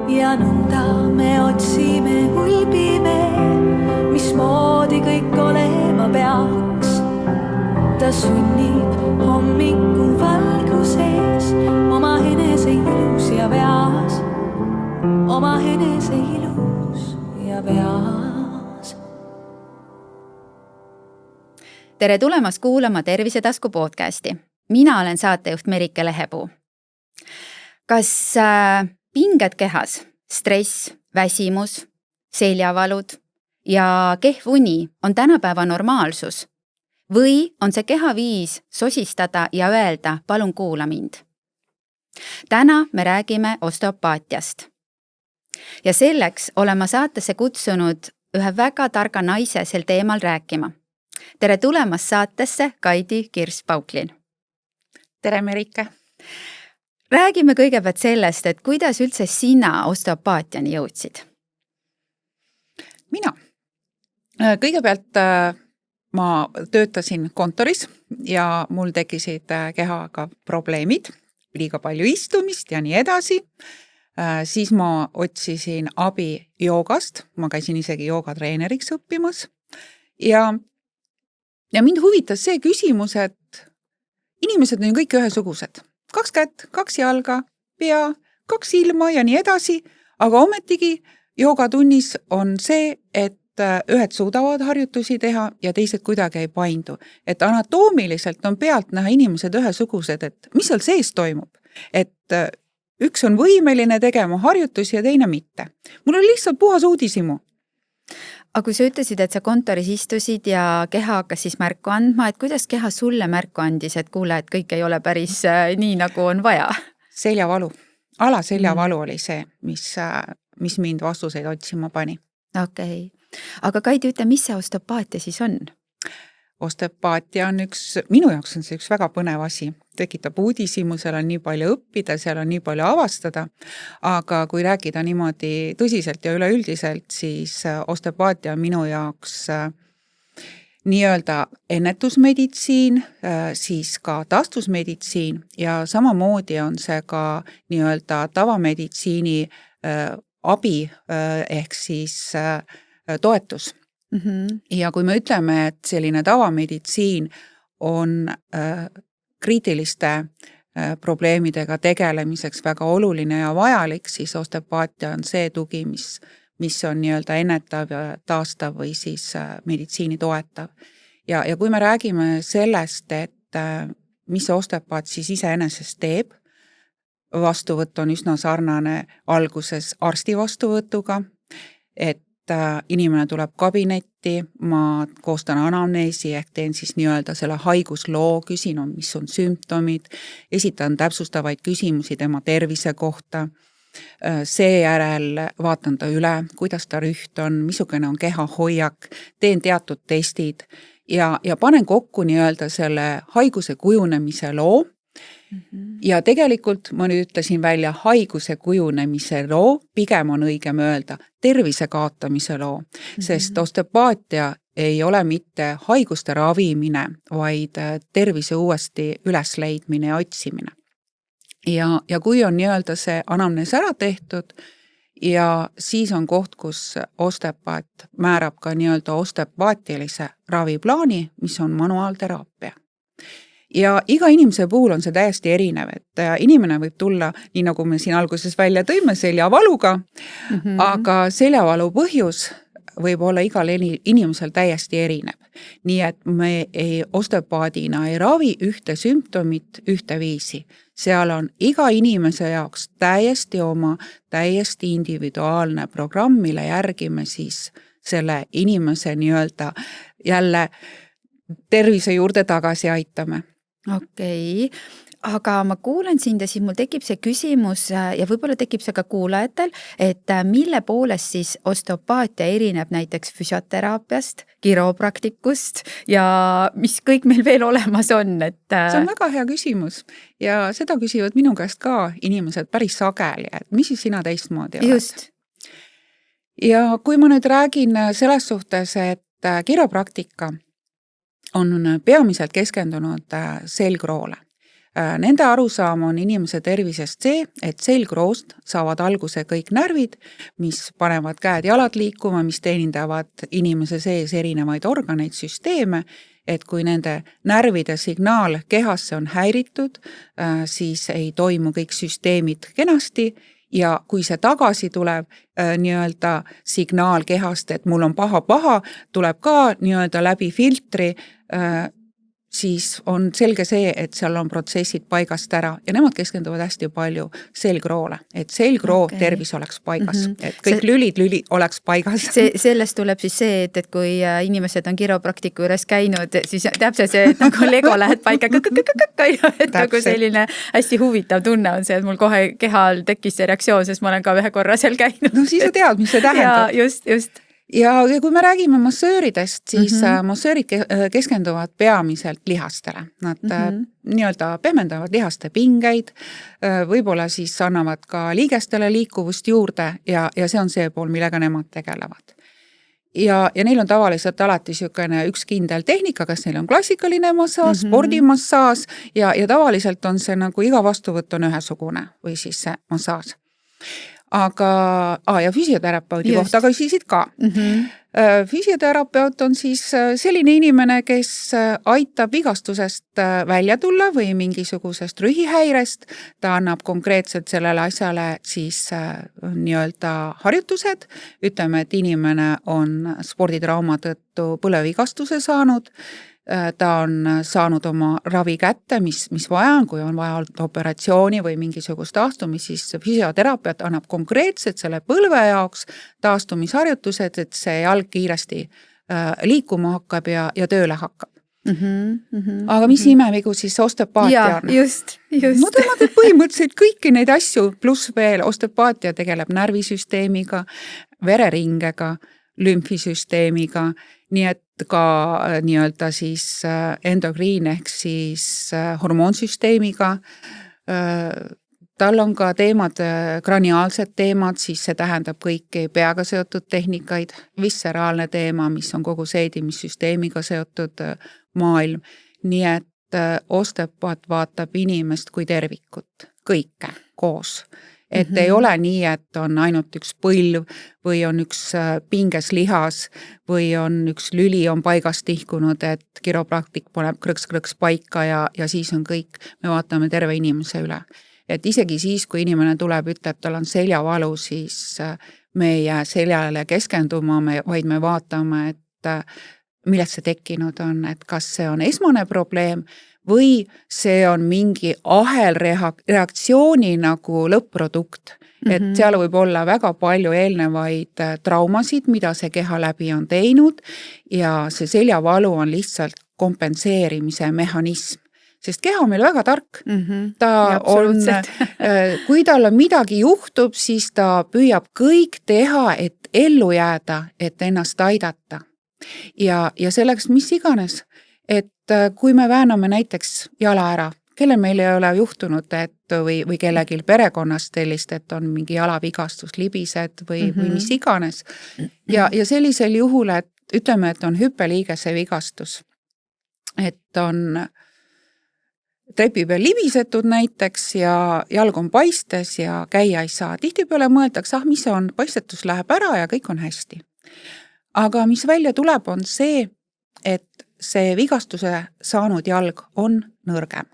ja nõnda me otsime, hulbime, mismoodi kõik olema peaks. Ta sünnib hommiku valguses, oma enese ilus ja veas, oma enese ilus ja veas. Tere tulemast kuulama Tervisetasku podcasti. Mina olen saatejuht Merike Lehepuu. Kas pinged kehas, stress, väsimus, seljavalud ja kehv uni on tänapäeva normaalsus? Või on see kehaviis sosistada ja öelda, palun kuula mind? Täna me räägime osteopaatiast. Ja selleks olen ma saatesse kutsunud ühe väga targa naise sel teemal rääkima. Tere tulemast saatesse, Kaidi Kirs-Pauklin. Tere, Merike. Räägime kõigepealt sellest, et kuidas üldse sina osteopaatiani jõudsid? Mina. Kõigepealt ma töötasin kontoris ja mul tekkisid kehaga probleemid, liiga palju istumist ja nii edasi. Siis ma otsisin abi joogast, ma käisin isegi joogatreeneriks õppimas ja mind huvitas see küsimus, et inimesed on kõik ühesugused. 2 kätt, 2 jalga, pea, 2 silma ja nii edasi, aga ometigi joogatunnis on see, et ühed suudavad harjutusi teha ja teised kuidagi ei paindu. Et anatoomiliselt on pealt näha inimesed ühesugused, et mis seal sees toimub. Et üks on võimeline tegema harjutusi ja teine mitte. Mul oli lihtsalt puhas uudishimu. Aga kui sa ütlesid, et sa kontoris istusid ja keha hakkas siis märku andma, et kuidas keha sulle märku andis, et kuule, et kõik ei ole päris nii, nagu on vaja? Seljavalu. Alaseljavalu oli see, mis mind vastuseid otsima pani. Okei. Aga Kaidi, ütle, mis see osteopaatia siis on? Osteopaatia on minu jaoks on see üks väga põnev asi. Tekitab uudishimu, seal on nii palju õppida, seal on nii palju avastada, aga kui rääkida niimoodi tõsiselt ja üleüldiselt, siis osteopaatia on minu jaoks nii-öelda ennetusmeditsiin, siis ka taastusmeditsiin ja samamoodi on see ka nii-öelda tavameditsiini abi ehk siis toetus. Ja kui me ütleme, et selline tavameditsiin on kriitiliste probleemidega tegelemiseks väga oluline ja vajalik, siis osteopaatia on see tugi, mis on nii-öelda ennetav ja taastav või siis meditsiini toetav. Ja kui me räägime sellest, et mis osteopaat siis iseenesest teeb, vastuvõtt on üsna sarnane alguses arsti vastuvõtuga, et inimene tuleb kabinetti, ma koostan anamneesi ehk teen siis nii-öelda selle haigusloo, küsin, mis on sümptomid, esitan täpsustavaid küsimusi tema tervise kohta, seejärel vaatan ta üle, kuidas ta rüht on, missugune on kehahoiak, teen teatud testid ja panen kokku nii-öelda selle haiguse kujunemise loo. Ja tegelikult ma nüüd ütlesin välja haiguse kujunemise loo, pigem on õigem öelda tervise kaotamise loo, sest osteopaatia ei ole mitte haiguste ravimine, vaid tervise uuesti ülesleidmine ja otsimine. Ja kui on nii-öelda see anamnees ära tehtud ja siis on koht, kus osteopaat määrab ka nii-öelda osteopaatilise raviplaani, mis on manuaalteraapia. Ja iga inimese puhul on see täiesti erinev, et inimene võib tulla, nii nagu me siin alguses välja tõime, seljavaluga, aga seljavalu põhjus võib olla igal inimesel täiesti erinev. Nii et me osteopaadina ei ravi ühte sümptomit ühte viisi. Seal on iga inimese jaoks täiesti oma, täiesti individuaalne programm, mille järgime siis selle inimese nii-öelda jälle tervise juurde tagasi aitame. Okei, aga ma kuulen sind ja siis mul tekib see küsimus ja võib-olla tekib see ka kuulajatel, et mille poolest siis osteopaatia erineb näiteks füsioteraapiast, kiropraktikust ja mis kõik meil veel olemas on? See on väga hea küsimus ja seda küsivad minu käest ka inimesed päris sageli, et mis siis sina teistmoodi oled? Just. Ja kui ma nüüd räägin selles suhtes, et kiropraktika on peamiselt keskendunud selgroole. Nende arusaam on inimese tervisest see, et selgroost saavad alguse kõik närvid, mis panevad käed-jalad liikuma, mis teenindavad inimese sees erinevaid organeid, süsteeme, et kui nende närvide signaal kehasse on häiritud, siis ei toimu kõik süsteemid kenasti ja kui see tagasi tuleb nii-öelda signaal kehast, et mul on paha, tuleb ka nii-öelda läbi filtri, siis on selge see, et seal on protsessid paigast ära ja nemad keskenduvad hästi palju selgroole, et selgroo tervis oleks paigas, et kõik lülid oleks paigas. Sellest tuleb siis see, et kui inimesed on kiropraktiku juures käinud, siis täpselt see, et nagu Lego lähed paika, et nagu selline hästi huvitav tunne on see, et mul kohe kehal tekkis see reaktsioon, sest ma olen ka ühe korra seal käinud. No siis sa tead, mis see tähendab. Ja just. Ja kui me räägime massööridest, siis massöörid keskenduvad peamiselt lihastele. Nad nii-öelda pehmendavad lihaste pingeid, võib-olla siis annavad ka liigestele liikuvust juurde ja see on see pool, millega nemad tegelevad. Ja neil on tavaliselt alati niisugune üks kindel tehnika, kas neil on klassikaline massaaž, spordimassaaž ja tavaliselt on see nagu iga vastuvõtt on ühesugune või siis see massaaž. Ja füsioterapeudi kohta küsisid ka. Füsioterapeut on siis selline inimene, kes aitab vigastusest välja tulla või mingisugusest rühihäirest. Ta annab konkreetselt sellele asjale siis nii-öelda harjutused. Ütleme, et inimene on sporditrauma tõttu põlevigastuse saanud. Ta on saanud oma ravi kätte, mis vaja on, kui on vaja operatsiooni või mingisugust taastumist, siis füsioterapeut annab konkreetselt selle põlve jaoks taastumisharjutused, et see jalg kiiresti liikuma hakkab ja tööle hakkab. Aga mis imevigu siis osteopaatia on? Just. No tema teeb põhimõtteliselt kõiki neid asju, pluss veel osteopaatia tegeleb närvisüsteemiga, vereringega, lümfisüsteemiga, nii et ka nii-öelda siis endokriin ehk siis hormoonsüsteemiga. Tal on ka teemad, kraniaalsed teemad, siis see tähendab kõiki peaga seotud tehnikaid, visceraalne teema, mis on kogu seedimissüsteemiga seotud maailm. Nii et osteopaat vaatab inimest kui tervikut, kõike koos. Et ei ole nii, et on ainult üks põlv või on üks pinges lihas või on üks lüli on paigast tihkunud, et kiropraktik paneb krõks paika ja siis on kõik. Me vaatame terve inimese üle. Et isegi siis, kui inimene tuleb, ütleb, tal on seljavalu, siis me ei jää seljale keskenduma, vaid me vaatame, et millest see tekkinud on, et kas see on esmane probleem või see on mingi ahelreaktsiooni nagu lõpp-produkt. Et seal võib olla väga palju eelnevaid traumasid, mida see keha läbi on teinud ja see seljavalu on lihtsalt kompenseerimise mehhanism. Sest keha on meil väga tark. Ta on, kui tal on midagi juhtub, siis ta püüab kõik teha, et ellu jääda, et ennast aidata. Ja selleks mis iganes, et kui me vääname näiteks jala ära, kelle meil ei ole juhtunud, et või kellegil perekonnast sellist, et on mingi jalavigastus, libised või mis iganes. Ja sellisel juhul, et ütleme, et on hüppeliigese vigastus, et on trepi peal libisetud näiteks ja jalg on paistes ja käia ei saa. Tihtipeale mõeldakse, mis on, paistetus läheb ära ja kõik on hästi. Aga mis välja tuleb, on see, et see vigastuse saanud jalg on nõrgem.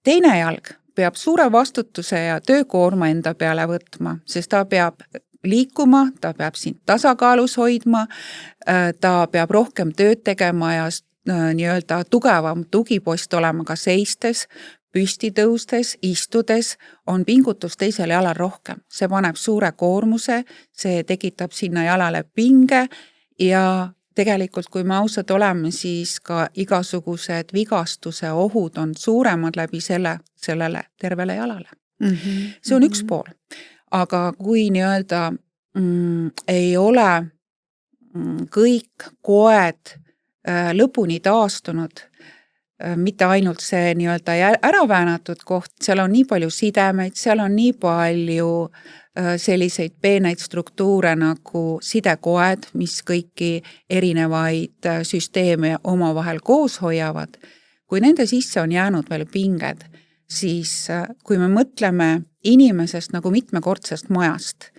Teine jalg peab suure vastutuse ja töökoorma enda peale võtma, sest ta peab liikuma, ta peab sind tasakaalus hoidma, ta peab rohkem tööd tegema ja nii-öelda tugevam tugipost olema ka seistes, püsti tõustes, istudes, on pingutus teisel jalal rohkem. See paneb suure koormuse, see tekitab sinna jalale pinge ja tegelikult, kui me ausad oleme, siis ka igasugused vigastuse ohud on suuremad läbi sellele tervele jalale. See on üks pool. Aga kui nii-öelda ei ole kõik koed lõpuni taastunud, mitte ainult see nii-öelda ära väänatud koht, seal on nii palju sidemeid, seal on nii palju selliseid peeneid struktuure nagu sidekoed, mis kõiki erinevaid süsteeme omavahel koos hoiavad. kui nende sisse on jäänud veel pinged, siis kui me mõtleme inimesest nagu mitmekordsest majast,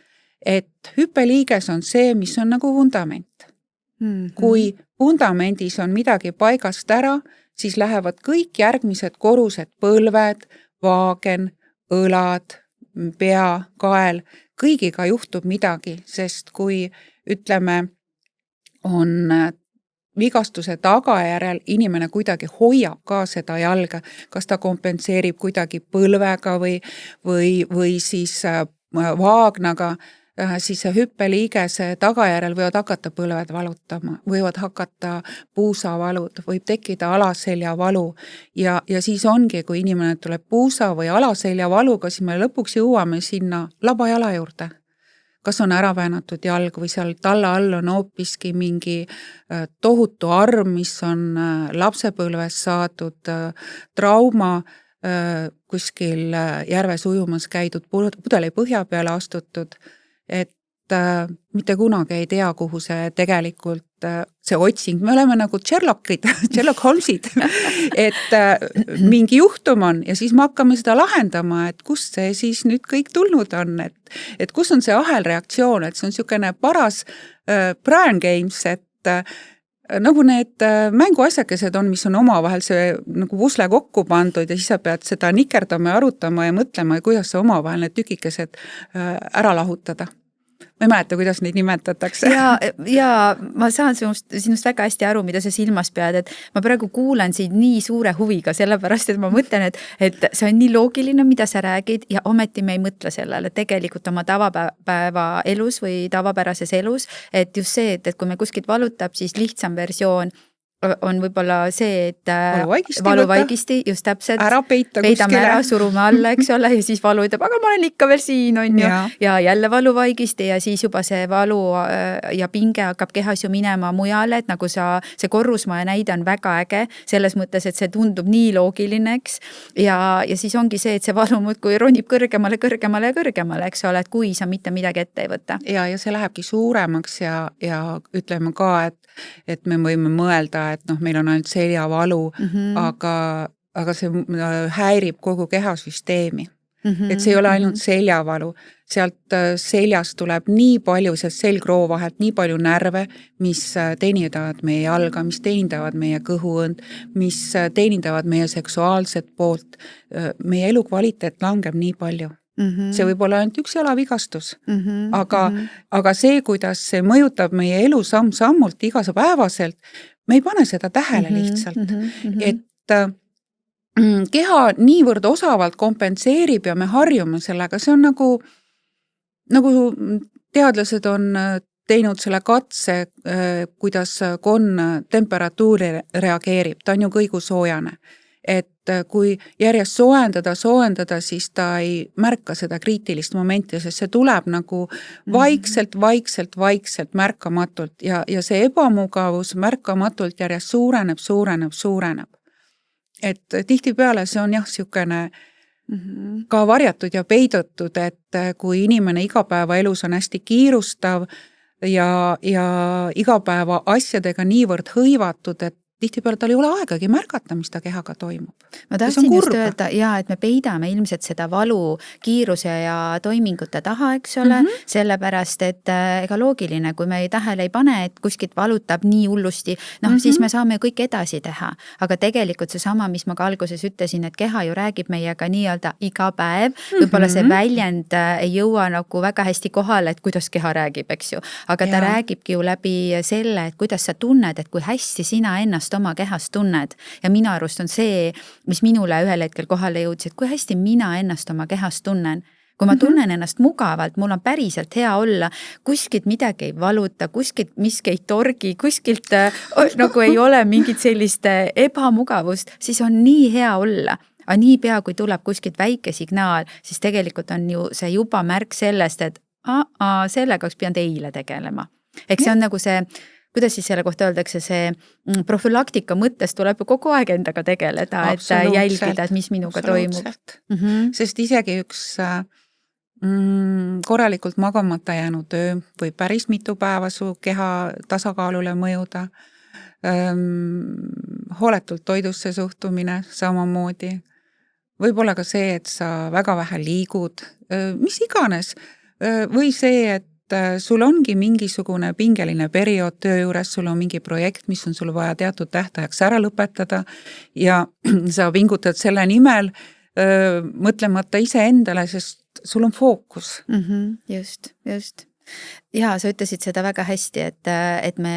et hüppeliiges on see, mis on nagu vundament. Kui vundamendis on midagi paigast ära, siis lähevad kõik järgmised korused, põlved, vaagen, õlad, pea, kael, kõigiga juhtub midagi, sest kui ütleme, on vigastuse tagajärjel inimene kuidagi hoiab ka seda jalga, kas ta kompenseerib kuidagi põlvega või siis vaagnaga, siis see hüppeliigese tagajärjel võivad hakata põlved valutama, võivad hakata puusavalud, võib tekkida alaseljavalu ja siis ongi, kui inimene tuleb puusa või alaseljavaluga, siis me lõpuks jõuame sinna labajala juurde. Kas on ära väänatud jalg või seal talla all on hoopiski mingi tohutu arm, mis on lapsepõlves saadud trauma, kuskil järves ujumas käidud, pudeli põhja peale astutud, et mitte kunagi ei tea, kuhu see tegelikult, see otsing, me oleme nagu Sherlock Holmesid, et mingi juhtum on ja siis me hakkame seda lahendama, et kust see siis nüüd kõik tulnud on, et kus on see ahelreaktsioon, et see on niisugune paras Brian Games, et nagu need mänguasjakesed on, mis on omavahel see nagu pusle kokku pandud ja siis sa pead seda nikerdama ja arutama ja mõtlema, kuidas see omavahel need tükikesed ära lahutada. Ma ei mäleta, kuidas neid nimetatakse. Ja ma saan sinust väga hästi aru, mida sa silmas pead, et ma praegu kuulan sind nii suure huviga, sellepärast, et ma mõtlen, et see on nii loogiline, mida sa räägid ja ometi me ei mõtle sellele tegelikult oma tavapäeva elus või tavapärases elus, et just see, et kui me kuskilt valutab, siis lihtsam versioon on võib-olla see, et valuvaigisti just täpselt ära peidame ära, surume alla, eks ole, ja siis valu ütleb, aga ma olen ikka veel siin, on ju, ja jälle valuvaigisti ja siis juba see valu ja pinge hakkab kehas ju minema mujale, et nagu see korrusmaja näide on väga äge, selles mõttes, et see tundub nii loogiline, eks, ja siis ongi see, et see valu muudkui ronib kõrgemale, eks ole, et kui sa mitte midagi ette ei võta. Ja see lähebki suuremaks ja ütleme ka, et me võime mõelda, et meil on ainult seljavalu, aga see häirib kogu kehasüsteemi. Et see ei ole ainult seljavalu. Sealt seljast tuleb nii palju, sealt selgroo vahelt nii palju närve, mis teenindavad meie jalga, mis teenindavad meie kõhuõnd, mis teenindavad meie seksuaalset poolt. Meie elukvaliteet langeb nii palju. See võib olla ainult üks jalavigastus, aga see, kuidas see mõjutab meie elu samm-sammult igapäevaselt, me ei pane seda tähele lihtsalt, et keha niivõrd osavalt kompenseerib ja me harjume sellega, see on nagu teadlased on teinud selle katse, kuidas konn temperatuuri reageerib, ta on ju kõigusoojane. Et kui järjest soojendada, siis ta ei märka seda kriitilist momenti, sest see tuleb nagu vaikselt märkamatult ja see ebamugavus märkamatult järjest suureneb. Et tihtipeale see on siukene ka varjatud ja peidetud, et kui inimene igapäevaelus on hästi kiirustav ja igapäeva asjadega niivõrd hõivatud, et tihtipeale tal ei ole aegagi märgata, mis ta kehaga toimub. Ma tahtsin just öelda, et me peidame ilmselt seda valu kiiruse ja toimingute taha, eks ole, sellepärast, et ega loogiline, kui me tähele ei pane, et kuskilt valutab nii hullusti, siis me saame kõik edasi teha. Aga tegelikult see sama, mis ma ka alguses ütlesin, et keha ju räägib meiega nii-öelda iga päev, võib-olla see väljend ei jõua nagu väga hästi kohale, et kuidas keha räägib, eks ju. Aga ta räägibki ju läbi selle, et kuidas sa tunned, et kui hästi sina ennast oma kehast tunned ja minu arust on see, mis minule ühel hetkel kohale jõudis, et kui hästi mina ennast oma kehast tunnen. Kui ma tunnen ennast mugavalt, mul on päriselt hea olla, kuskilt midagi ei valuta, kuskilt miski ei torgi, kuskilt nagu ei ole mingit sellist ebamugavust, siis on nii hea olla. Aga nii pea, kui tuleb kuskilt väike signaal, siis tegelikult on ju see juba märk sellest, et sellega oleks pidanud eile tegelema. Eks see on nagu see, kuidas siis selle kohta öeldakse, see profülaktika mõttes tuleb kogu aeg endaga tegeleda, et jälgida, et mis minuga toimub. Sest isegi üks korralikult magamata jäänud öö või päris mitu päeva su keha tasakaalule mõjuda. hooletult toidusse suhtumine samamoodi, võib-olla ka see, et sa väga vähe liigud, mis iganes, või see, et sul ongi mingisugune pingeline periood töö juures, sul on mingi projekt, mis on sul vaja teatud tähtajaks ära lõpetada ja sa pingutad selle nimel, mõtlemata iseendale, sest sul on fookus. Just. Ja sa ütlesid seda väga hästi, et me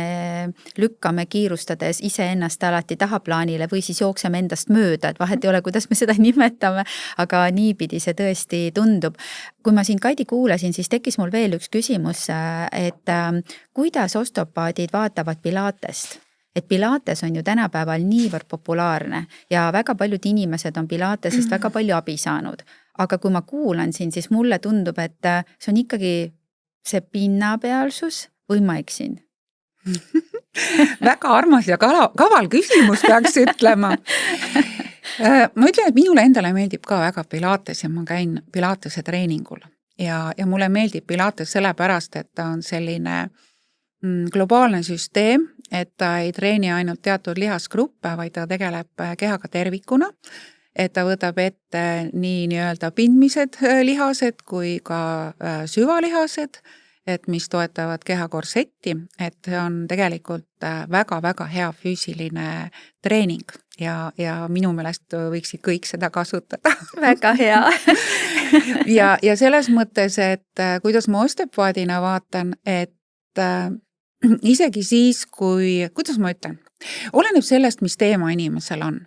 lükkame kiirustades iseennast alati tahaplaanile või siis jookseme endast mööda, et vahet ei ole, kuidas me seda nimetame, aga niipidi see tõesti tundub. Kui ma siin Kaidi kuulasin, siis tekkis mul veel üks küsimus, et kuidas osteopaadid vaatavad Pilatest? Et Pilates on ju tänapäeval niivõrd populaarne ja väga paljud inimesed on Pilatesest väga palju abi saanud. Aga kui ma kuulan siin, siis mulle tundub, et see on ikkagi see pinnapealsus või ma eksin? Väga armas ja kaval küsimus peaks ütlema. Ma ütlen, et minule endale meeldib ka väga Pilates ja ma käin Pilatese treeningul. Ja mulle meeldib Pilates sellepärast, et ta on selline globaalne süsteem, et ta ei treeni ainult teatud lihasgruppe, vaid ta tegeleb kehaga tervikuna. Et ta võtab ette nii-öelda pindmised lihased kui ka süvalihased, et mis toetavad keha korsetti, et see on tegelikult väga-väga hea füüsiline treening ja minu meelest võiksid kõik seda kasutada. Väga hea. ja selles mõttes, et kuidas ma osteopaadina vaatan, et isegi siis, kuidas ma ütlen, oleneb sellest, mis teema inimesel on.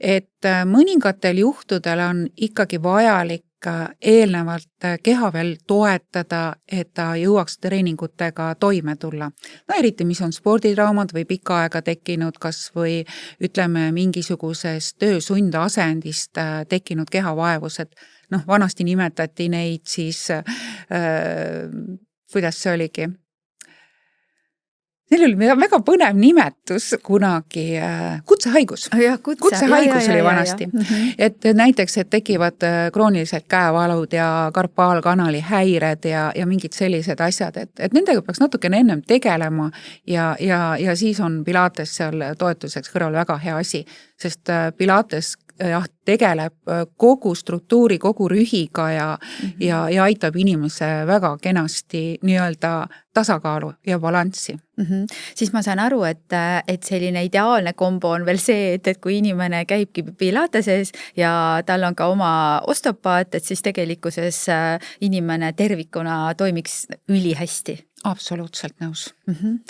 Et mõningatel juhtudel on ikkagi vajalik eelnevalt keha veel toetada, et ta jõuaks treeningutega toime tulla. No eriti, mis on sporditraumad või pikka aega tekkinud, kas või ütleme mingisugusest töösundasendist tekkinud kehavaevused. Vanasti nimetati neid siis, kuidas see oligi? Neil oli väga põnev nimetus kunagi, kutsehaigus. Kutsehaigus oli vanasti. Et näiteks, et tekivad kroonilised käevalud ja karpaalkanali häired ja mingid sellised asjad, et nendega peaks natukene ennem tegelema ja siis on Pilates seal toetuseks kõrval väga hea asi, sest Pilates tegeleb kogu struktuuri, kogu rühiga ja aitab inimese väga kenasti nii-öelda tasakaalu ja balanssi. Siis ma saan aru, et selline ideaalne kombo on veel see, et kui inimene käibki Pilateses ja tal on ka oma osteopaat, et siis tegelikkuses inimene tervikuna toimiks ülihästi. Absoluutselt nõus.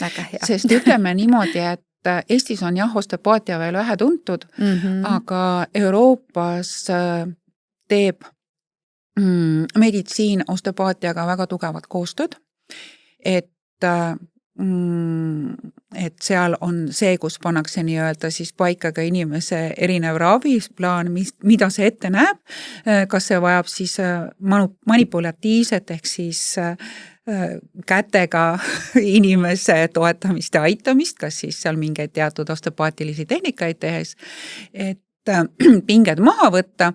Väga hea. Sest ütleme niimoodi, et Eestis on osteopaatia veel vähe tuntud, aga Euroopas teeb meditsiin osteopaatiaga väga tugevat koostööd, et seal on see, kus pannakse nii-öelda siis paika ka inimese erinev raviplaan, mida see ette näeb, kas see vajab siis manipulatiivset ehk siis kätega inimese toetamist ja aitamist, kas siis seal mingeid teatud osteopaatilisi tehnikaid tehes, et pinged maha võtta,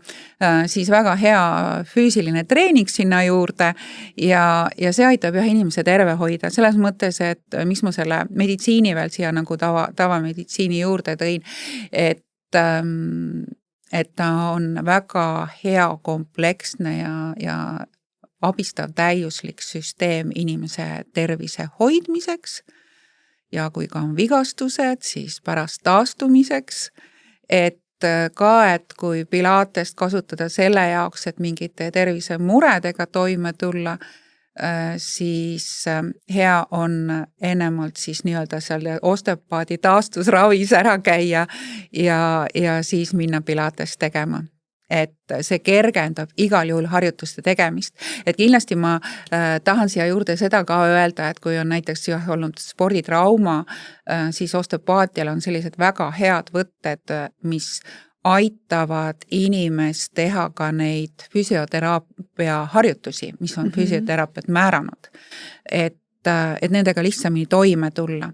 siis väga hea füüsiline treening sinna juurde ja see aitab inimese terve hoida. Selles mõttes, et mis ma selle meditsiini veel siia nagu tavameditsiini juurde tõin, et ta on väga hea kompleksne ja abistav täiuslik süsteem inimese tervise hoidmiseks ja kui ka on vigastused, siis pärast taastumiseks, et kui Pilatest kasutada selle jaoks, et mingite tervise muredega toime tulla, siis hea on ennemalt siis nii-öelda seal osteopaadi taastusravis ära käia ja siis minna Pilatest tegema. Et see kergendab igal juhul harjutuste tegemist. Et kindlasti ma tahan siia juurde seda ka öelda, et kui on näiteks olnud sporditrauma, siis osteopaatial on sellised väga head võtted, mis aitavad inimest teha ka neid füsioteraapia harjutusi, mis on füsioteraapiat määranud, et nendega lihtsamini toime tulla.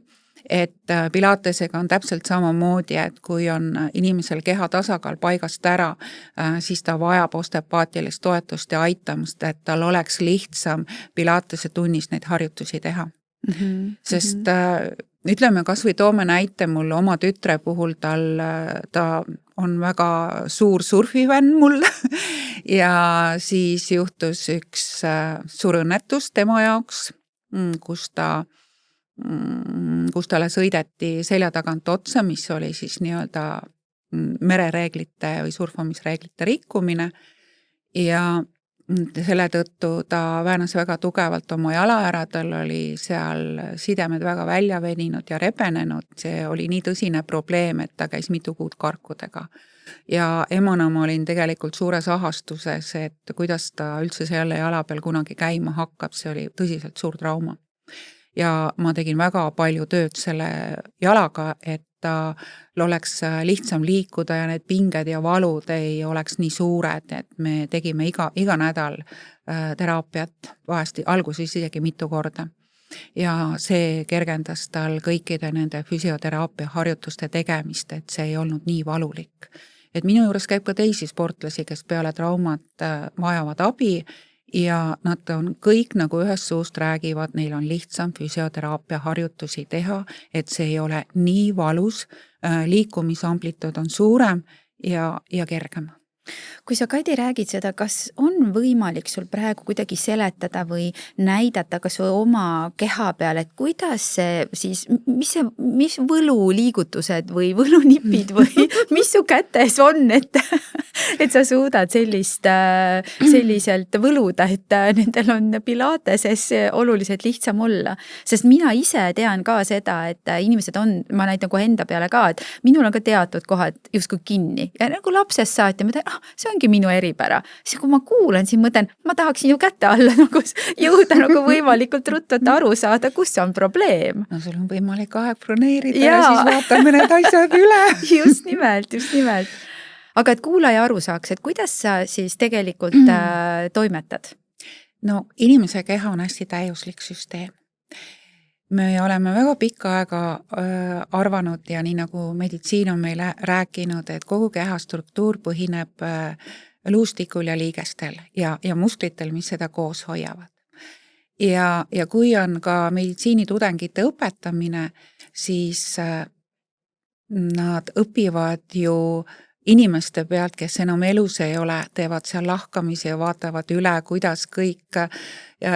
Et Pilatesega on täpselt samamoodi, et kui on inimesel keha tasakaal paigast ära, siis ta vajab osteopaatilist toetust ja aitamust, et tal oleks lihtsam Pilatese tunnis neid harjutusi teha. Sest ütleme kas või toome näite mul oma tütre puhul, ta on väga suur surfivänn mul ja siis juhtus üks suur õnnetus tema jaoks, kus talle sõideti selja tagant otsa, mis oli siis nii-öelda merereeglite või surfamisreeglite rikkumine ja selle tõttu ta väänas väga tugevalt oma jala ära, tal oli seal sidemed väga välja veninud ja rebenenud, see oli nii tõsine probleem, et ta käis mitu kuud karkudega. Ja emana ma olin tegelikult suures ahastuses, et kuidas ta üldse selle jala peal kunagi käima hakkab, see oli tõsiselt suur trauma. Ja ma tegin väga palju tööd selle jalaga, et tal oleks lihtsam liikuda ja need pinged ja valud ei oleks nii suured, et me tegime iga nädal teraapiat, vahest alguses isegi mitu korda. Ja see kergendas tal kõikide nende füsioteraapia harjutuste tegemist, et see ei olnud nii valulik. Et minu juures käib ka teisi sportlasi, kes peale traumat vajavad abi ja nad on kõik nagu ühest suust räägivad, neil on lihtsam füsioteraapia harjutusi teha, et see ei ole nii valus, liikumisamplituud on suurem ja kergem. Kui sa, Kadi, räägid seda, kas on võimalik sul praegu kuidagi seletada või näidata kas või oma keha peal, et kuidas see siis, mis võluliigutused või võlunipid või mis su kätes on, et sa suudad selliselt võluda, et nendel on pilateses oluliselt lihtsam olla. Sest mina ise tean ka seda, et inimesed on, ma näitan kohe enda peale ka, et minul on ka teatud kohad justkui kinni ja nagu lapsest saati, ma tean, see ongi minu eripära. Siis kui ma kuulan, siis mõtlen, ma tahaksin ju kätte alla nagu jõuda nagu võimalikult ruttu, et aru saada, kus on probleem. No sul on võimalik aeg broneerida ja siis vaatame need asjad üle. Just nimelt. Aga et kuulaja aru saaks, et kuidas sa siis tegelikult toimetad? No inimese keha on hästi täiuslik süsteem. Me oleme väga pikka aega arvanud ja nii nagu meditsiin on meile rääkinud, et kogu keha struktuur põhineb luustikul ja liigestel ja musklitel, mis seda koos hoiavad. Ja kui on ka meditsiinitudengite õpetamine, siis nad õpivad ju inimeste pealt, kes enam elus ei ole, teevad seal lahkamise ja vaatavad üle, kuidas kõik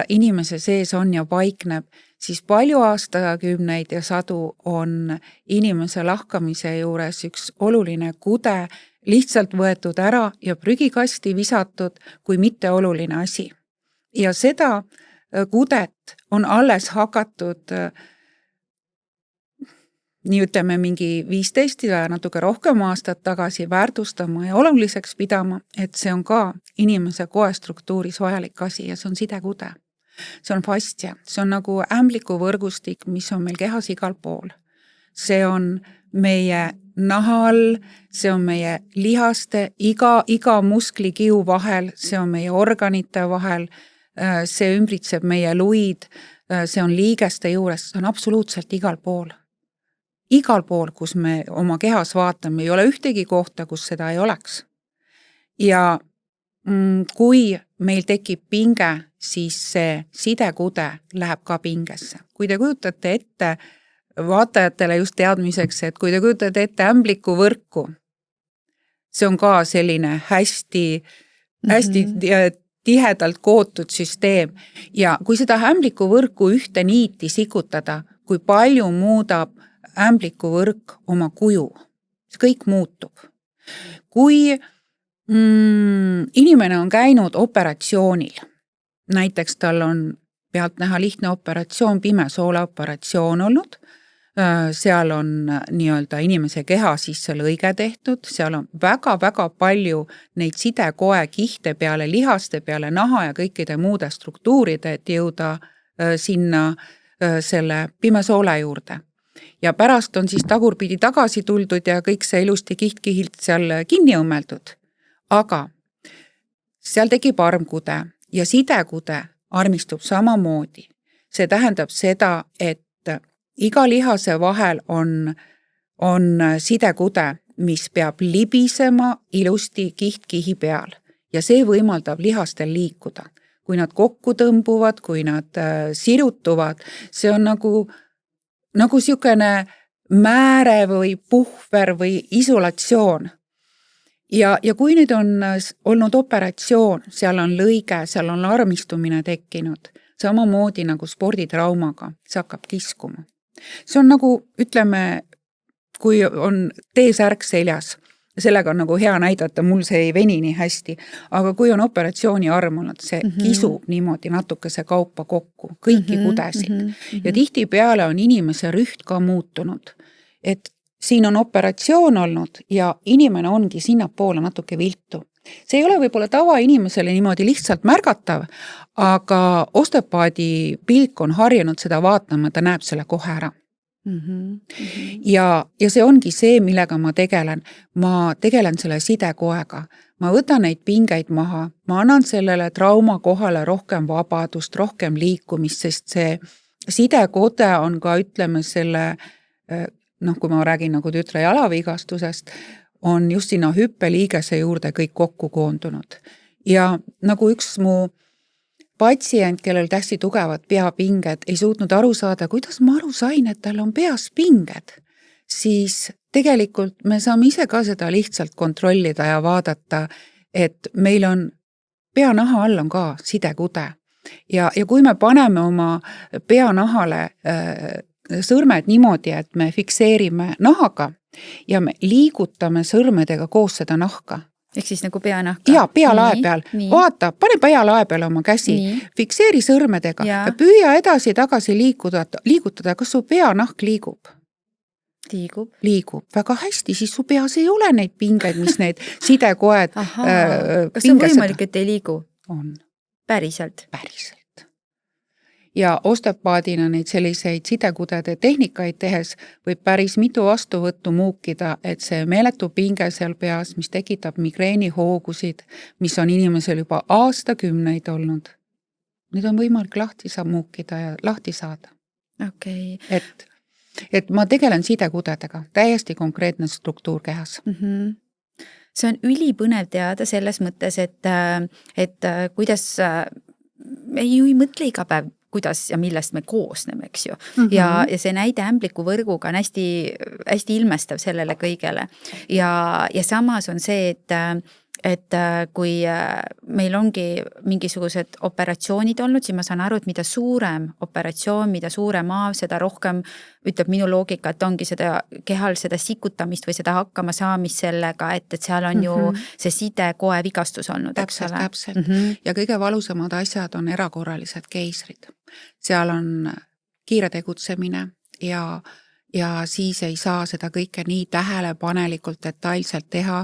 inimese sees on ja paikneb, siis palju aastakümneid ja sadu on inimese lahkamise juures üks oluline kude lihtsalt võetud ära ja prügikasti visatud kui mitte oluline asi. Ja seda kudet on alles hakatud nii ütleme mingi 15 ja natuke rohkem aastat tagasi väärtustama ja oluliseks pidama, et see on ka inimese koestruktuuris vajalik asi ja see on sidekude. See on fastia, see on nagu ämbliku võrgustik, mis on meil kehas igal pool. See on meie naha all, see on meie lihaste, iga musklikiu vahel, see on meie organite vahel, see ümbritseb meie luid, see on liigeste juures, see on absoluutselt igal pool. Igal pool, kus me oma kehas vaatame, ei ole ühtegi kohta, kus seda ei oleks. Ja kui meil tekib pinge, siis see sidekude läheb ka pingesse. Kui te kujutate ette vaatajatele just teadmiseks, et kui te kujutate ette ämbliku võrku, see on ka selline hästi tihedalt kootud süsteem ja kui seda ämbliku võrku ühte niiti sikutada, kui palju muudab ämbliku võrk oma kuju, see kõik muutub. Kui inimene on käinud operatsioonil, näiteks tal on pealtnäha lihtne operatsioon, pimesoole operatsioon olnud, seal on nii-öelda inimese keha sisse lõige tehtud, seal on väga-väga palju neid sidekoe kihte peale, lihaste peale, naha ja kõikide muude struktuuride, et jõuda sinna selle pimesoole juurde. Ja pärast on siis tagurpidi tagasi tuldud ja kõik see ilusti kiht-kihilt seal kinni õmmeldud. Aga seal tekib armkude ja sidekude armistub samamoodi. See tähendab seda, et iga lihase vahel on sidekude, mis peab libisema ilusti kiht-kihi peal ja see võimaldab lihastel liikuda. Kui nad kokku tõmbuvad, kui nad sirutuvad, see on nagu nagu siukene määre või puhver või isolatsioon. Ja kui nüüd on olnud operatsioon, seal on lõige, seal on armistumine tekkinud, samamoodi nagu sporditraumaga, see hakkab kiskuma. See on nagu, ütleme, kui on T-särk seljas, sellega on nagu hea näidata, mul see ei veni nii hästi, aga kui on operatsiooni armunud, see kisub niimoodi natukese kaupa kokku, kõiki kudesid. Ja tihtipeale on inimese rüht ka muutunud, et siin on operatsioon olnud ja inimene ongi sinnapoole natuke viltu. See ei ole võib-olla tavainimesele niimoodi lihtsalt märgatav, aga osteopaadi pilk on harjunud seda vaatama, ta näeb selle kohe ära. Ja see ongi see, millega ma tegelen. Ma tegelen selle sidekoega. Ma võtan neid pingeid maha, ma annan sellele trauma kohale rohkem vabadust, rohkem liikumist, sest see sidekode on ka, ütleme, selle kui ma räägin nagu tütre jalavigastusest, on just sinna hüppeliigese juurde kõik kokku koondunud. Ja nagu üks mu patsient, kellel hästi tugevad peapinged, ei suutnud aru saada, kuidas ma aru sain, et tal on peas pinged, siis tegelikult me saame ise ka seda lihtsalt kontrollida ja vaadata, et meil on peanaha all on ka sidekude. Ja kui me paneme oma peanahale sõrmed niimoodi, et me fikseerime nahaga ja me liigutame sõrmedega koos seda nahka. Ehk siis nagu peanahka? Jaa, pealae peal. Vaata, pane pealae peal oma käsi, fikseeri sõrmedega ja püüa edasi-tagasi liigutada, kas su peanahk liigub? Liigub. Väga hästi, siis su peas ei ole neid pingeid, mis need sidekoed kas see on võimalik, et ei liigu? On. Päriselt? Päriselt. Ja osteopaadina neid selliseid sidekudede tehnikaid tehes võib päris mitu vastuvõttu muukida, et see meeletu pinge seal peas, mis tekitab migreenihoogusid, mis on inimesel juba aastakümneid olnud. Nüüd on võimalik lahti muukida ja lahti saada. Okay. Et ma tegelen sidekudedega, täiesti konkreetne struktuur kehas. See on ülipõnev teada selles mõttes, et kuidas me ju ei mõtle iga päev, kuidas ja millest me koosneme, eks ju. Ja see näide ämbliku võrguga on hästi, hästi ilmestav sellele kõigele. Ja samas on see, et kui meil ongi mingisugused operatsioonid olnud, siis ma saan aru, et mida suurem operatsioon, mida suurem aav, seda rohkem ütleb minu loogika, et ongi seda kehal seda sikutamist või seda hakkama saamist sellega, et seal on ju see sidekoe vigastus olnud. Täpselt. Ja kõige valusamad asjad on erakorralised keisrid. Seal on kiire tegutsemine ja siis ei saa seda kõike nii tähelepanelikult detailselt teha,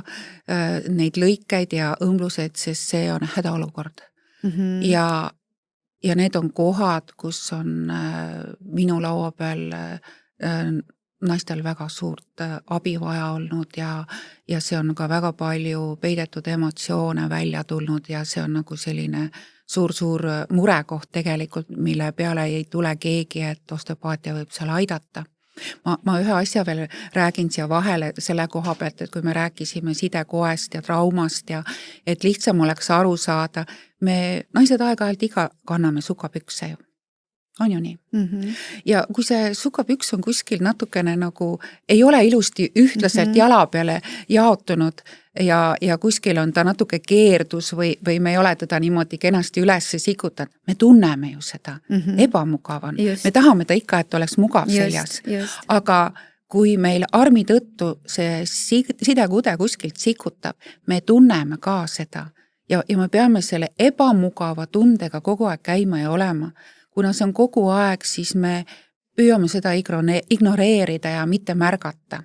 neid lõikeid ja õmblused, sest see on hädaolukord. Ja need on kohad, kus on minu laua peal naistel väga suurt abi vaja olnud ja see on ka väga palju peidetud emotsioone välja tulnud ja see on nagu selline suur murekoht tegelikult, mille peale ei tule keegi, et osteopaatia võib seal aidata. Ma ühe asja veel räägin siia vahele selle koha pealt, et kui me rääkisime sidekoest ja traumast ja et lihtsam oleks aru saada, me naised aeg-ajalt iga kanname sukapükse ju. On ju nii? Ja kui see sukapüks on kuskil natukene nagu ei ole ilusti ühtlaselt jala peale jaotunud ja kuskil on ta natuke keerdus või me ei ole teda niimoodi kenasti üles sikutanud, me tunneme ju seda, ebamugav on. Me tahame ta ikka, et oleks mugav seljas. Aga kui meil armi tõttu see sidekude kuskilt sikutab, me tunneme ka seda ja me peame selle ebamugava tundega kogu aeg käima ja olema. Kuna see on kogu aeg, siis me püüame seda ignoreerida ja mitte märgata.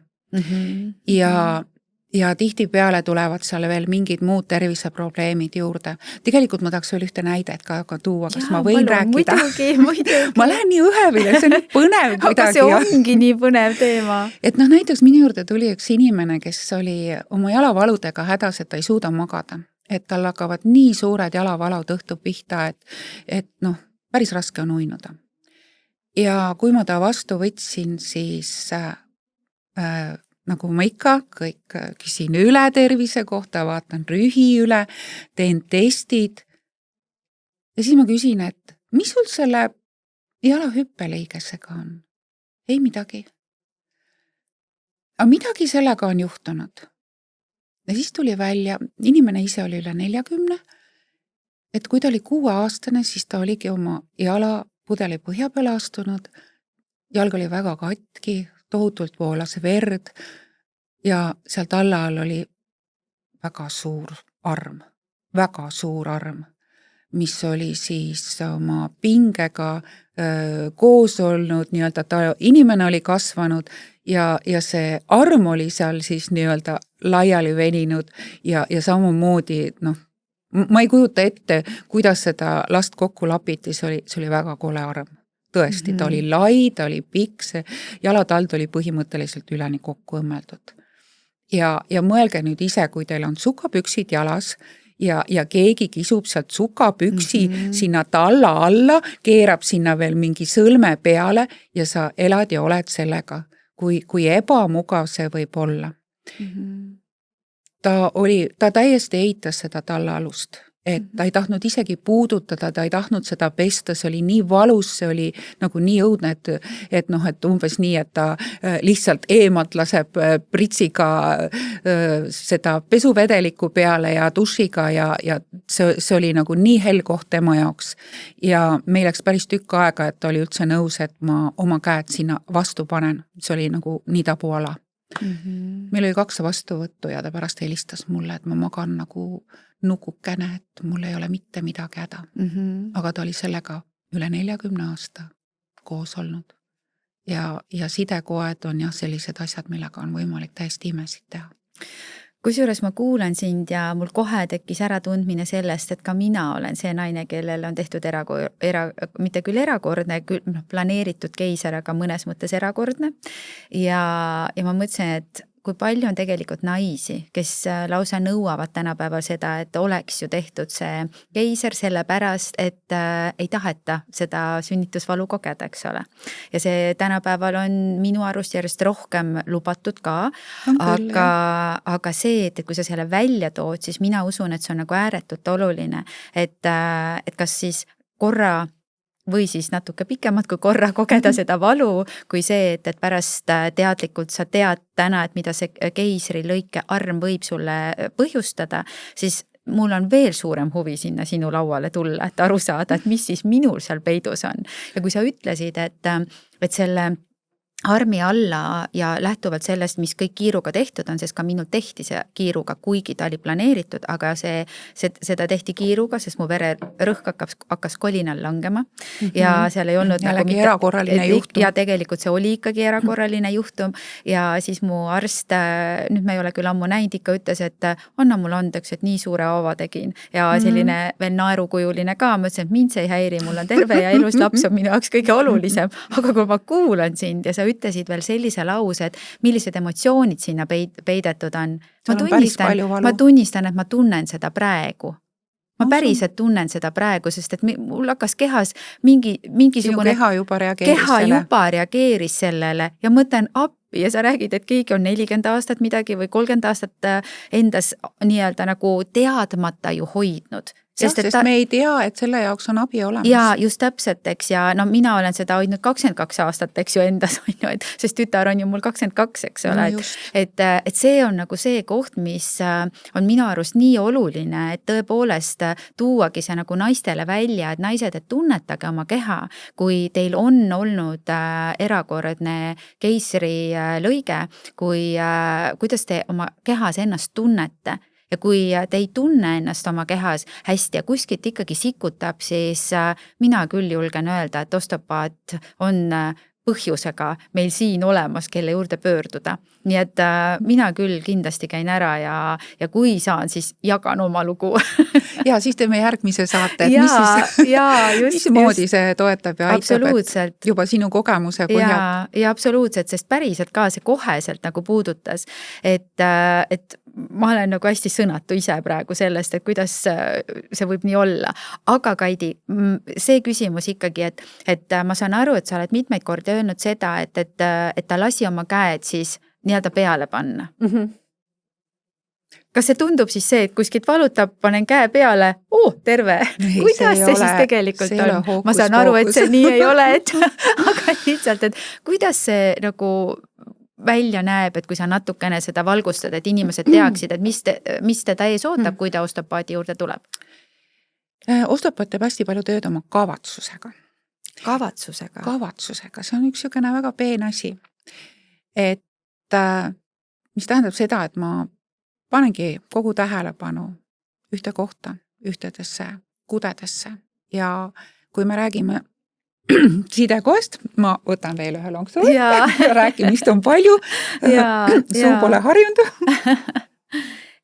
Ja tihtipeale tulevad seal veel mingid muud terviseprobleemid juurde. Tegelikult ma tahaks veel ühte näidet ka tuua, kas ma võin rääkida? Muidugi. Ma lähen nii õhevile, see on nii põnev kuidagi. Aga see ongi nii põnev teema. Et näiteks minu juurde tuli üks inimene, kes oli oma jalavaludega hädas, et ta ei suuda magada. Et tal hakkavad nii suured jalavalud õhtu pihta, et päris raske on uinuda. Ja kui ma ta vastu võtsin, siis nagu ma ikka kõik küsin üle tervise kohta, vaatan rühi üle, teen testid. Ja siis ma küsin, et mis sul selle jalahüppeliigesega on? ei midagi. Aga midagi sellega on juhtunud. Ja siis tuli välja, inimene ise oli üle 40, et kui ta oli 6-aastane, siis ta oligi oma jala pudeli põhja peale astunud, jalg oli väga katki, tohutult voolas verd ja sealt alla all oli väga suur arm, mis oli siis oma pingega koos olnud, nii-öelda inimene oli kasvanud ja see arm oli seal siis nii-öelda laiali veninud ja samamoodi, ma ei kujuta ette, kuidas seda last kokku lapiti, see oli väga kole arm. Tõesti, ta oli lai, ta oli pikk, see jalatald oli põhimõtteliselt üleni kokku õmmeldud. Ja mõelge nüüd ise, kui teil on sukapüksid jalas ja keegi kisub sealt sukapüksi sinna talla alla, keerab sinna veel mingi sõlme peale ja sa elad ja oled sellega, kui ebamugav see võib olla. Ta täiesti eitas seda tallaalust, et ta ei tahtnud isegi puudutada, ta ei tahtnud seda pesta, see oli nii valus, see oli nagu nii õudne, et umbes nii, et ta lihtsalt eemalt laseb pritsiga seda pesuvedeliku peale ja dušiga ja see oli nagu nii hell koht tema jaoks. Ja meil läks päris tükk aega, et ta oli üldse nõus, et ma oma käed sinna vastu panen. See oli nagu nii tabuala. Meil oli 2 vastuvõttu ja ta pärast helistas mulle, et ma magan nagu nukukene, et mul ei ole mitte midagi häda. Aga ta oli sellega üle 40 aasta koos olnud. Ja sidekoed on jah sellised asjad, millega on võimalik täiesti imesid teha. Kusjuures ma kuulan sind ja mul kohe tekkis äratundmine sellest, et ka mina olen see naine, kellel on tehtud mitte küll erakordne, planeeritud keiser, aga mõnes mõttes erakordne. Ja ma mõtlesin, et kui palju on tegelikult naisi, kes lausa nõuavad tänapäeval seda, et oleks ju tehtud see keiser sellepärast, et ei taheta seda sünnitusvalu kogeda, eks ole. Ja see tänapäeval on minu arust järjest rohkem lubatud ka, aga see, et kui sa selle välja tood, siis mina usun, et see on nagu ääretult oluline, et kas siis korra või siis natuke pikemalt kui korra kogeda seda valu, kui see, et pärast teadlikult sa tead täna, et mida see keisri lõike arm võib sulle põhjustada, siis mul on veel suurem huvi sinna sinu lauale tulla, et aru saada, et mis siis minul seal peidus on. Ja kui sa ütlesid, et selle armi alla ja lähtuvalt sellest, mis kõik kiiruga tehtud on, sest ka minul tehti see kiiruga, kuigi ta oli planeeritud, aga seda tehti kiiruga, sest mu vererõhk hakkas kolinal langema ja seal ei olnud jällegi nagu erakorraline juhtum. Ja tegelikult see oli ikkagi erakorraline juhtum ja siis mu arst, nüüd ma ei ole küll ammu näinud, ikka ütles, et anna mul andeks, et nii suure haava tegin ja selline veel naerukujuline ka, ma ütlesin, et mind see ei häiri, mul on terve ja elus laps on minu jaoks kõige olulisem, aga kui ma kuulan sind ja sa ütlesid veel sellise lause, et millised emotsioonid sinna peidetud on. Ma tunnistan, et ma tunnen seda praegu. Ma päriselt tunnen seda praegu, sest et mul hakkas kehas mingisugune keha juba reageeris sellele ja mõtlen appi ja sa räägid, et keegi on 40 aastat midagi või 30 aastat endas nii-öelda nagu teadmata ju hoidnud. Sest me ei tea, et selle jaoks on abi olemas. Ja just täpselt, eks, ja mina olen seda hoidnud 22 aastat, eks ju endas, sest tütar on ju mul 22, eks ole, et see on nagu see koht, mis on minu arust nii oluline, et tõepoolest tuuagi see nagu naistele välja, et naised, et tunnetage oma keha, kui teil on olnud erakordne keisri lõige, kuidas te oma kehas ennast tunnete. Ja kui te ei tunne ennast oma kehas hästi ja kuskilt ikkagi sikutab, siis mina küll julgen öelda, et osteopaat on põhjusega meil siin olemas, kelle juurde pöörduda. Nii et mina küll kindlasti käin ära ja kui saan, siis jagan oma lugu. Ja siis teeme järgmise saate, et mismoodi see toetab ja aitab, et juba sinu kogemuse põhjalt. Ja absoluutselt, sest päriselt ka see koheselt nagu puudutas, et ma olen nagu hästi sõnatu ise praegu sellest, et kuidas see võib nii olla. Aga Kaidi, see küsimus ikkagi, et ma saan aru, et sa oled mitmeid kordi öelnud seda, et ta lasi oma käed siis nii-öelda peale panna. kas see tundub siis see, et kuskilt valutab, panen käe peale, terve. Kuidas see siis tegelikult on? Ma saan aru, et see nii ei ole, et aga lihtsalt, et kuidas see nagu välja näeb, et kui sa natukene seda valgustad, et inimesed teaksid, et mis teda ees ootab, kui ta osteopaadi juurde tuleb? Osteopaat teeb hästi palju tööd oma kavatsusega. Kavatsusega, see on üks niisugune väga peen asi. Et mis tähendab seda, et ma panengi kogu tähelepanu ühte kohta, ühtedesse kudedesse ja kui me räägime sidekoest, ma võtan veel ühe lonksu, rääkimist on palju, suu pole harjunud.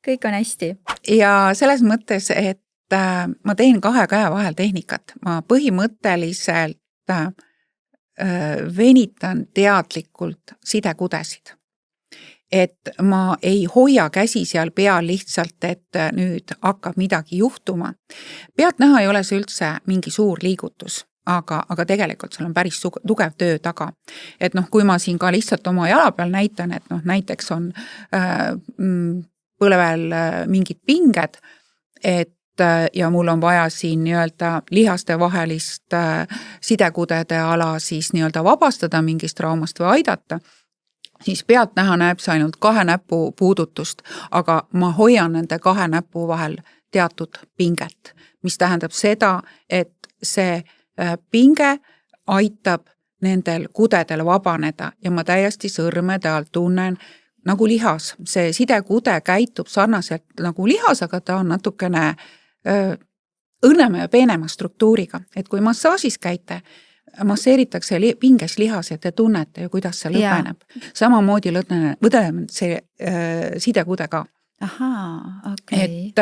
Kõik on hästi. Ja selles mõttes, et ma teen 2 käe vahel tehnikat. Ma põhimõtteliselt venitan teadlikult sidekudesid. Et ma ei hoia käsi seal peal lihtsalt, et nüüd hakkab midagi juhtuma. Pealtnäha ei ole see üldse mingi suur liigutus, aga tegelikult seal on päris tugev töö taga. Et kui ma siin ka lihtsalt oma jala peal näitan, et näiteks on põlvel mingid pinged, ja mul on vaja siin nii-öelda lihaste vahelist sidekudede ala siis nii-öelda vabastada mingist traumast või aidata, siis pealtnäha näeb see ainult 2 näpu puudutust, aga ma hoian nende 2 näpu vahel teatud pinget, mis tähendab seda, et see pinge aitab nendel kudedel vabaneda ja ma täiesti sõrmede alt tunnen nagu lihas. See sidekude käitub sarnaselt nagu lihas, aga ta on natukene õrnema ja peenema struktuuriga, et kui massaažis käite, masseeritakse pinges lihas ja te tunnete ju, kuidas see lõpeneb. Samamoodi võdem see sidekude ka. Ahaa, okei. Et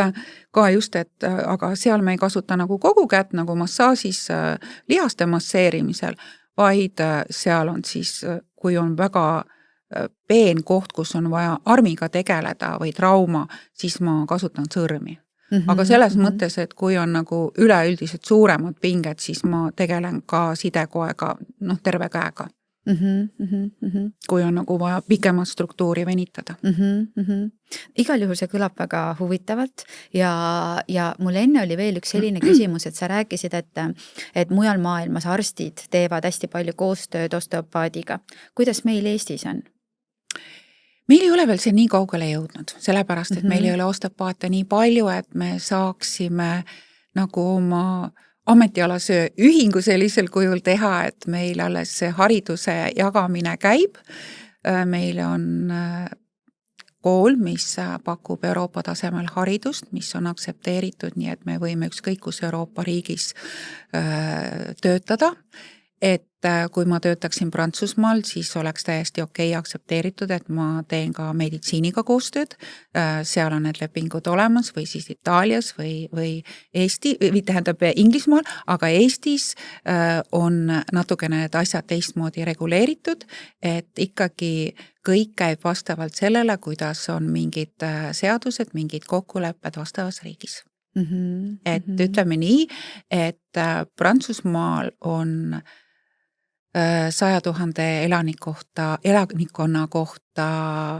ka just, et aga seal me ei kasuta nagu kogu kätt nagu massaažis lihaste masseerimisel, vaid seal on siis, kui on väga peen koht, kus on vaja armiga tegeleda või trauma, siis ma kasutan sõrmi. Aga selles mõttes, et kui on nagu üleüldiselt suuremad pinged, siis ma tegelen ka sidekoega terve käega. Kui on nagu vaja pikemat struktuuri venitada. Igal juhul see kõlab väga huvitavalt ja mul enne oli veel üks selline küsimus, et sa rääkisid, et mujal maailmas arstid teevad hästi palju koostööd osteopaadiga. Kuidas meil Eestis on? Meil ei ole veel see nii kaugele jõudnud, sellepärast, et meil ei ole osteopaate nii palju, et me saaksime nagu oma ametialase ühingu sellisel kujul teha, et meil alles see hariduse jagamine käib. Meil on kool, mis pakub Euroopa tasemel haridust, mis on aktsepteeritud, nii et me võime ükskõik kus Euroopa riigis töötada. Et kui ma töötaksin Prantsusmaal, siis oleks täiesti okei aktsepteeritud, et ma teen ka meditsiiniga koostööd. Seal on need lepingud olemas või siis Itaalias või Eesti, või tähendab Inglismaal, aga Eestis on natukene need asjad teistmoodi reguleeritud, et ikkagi kõik käib vastavalt sellele, kuidas on mingid seadused, mingid kokkulepped vastavas riigis. Et ütleme nii, et Prantsusmaal on 100 000 elanikkonna kohta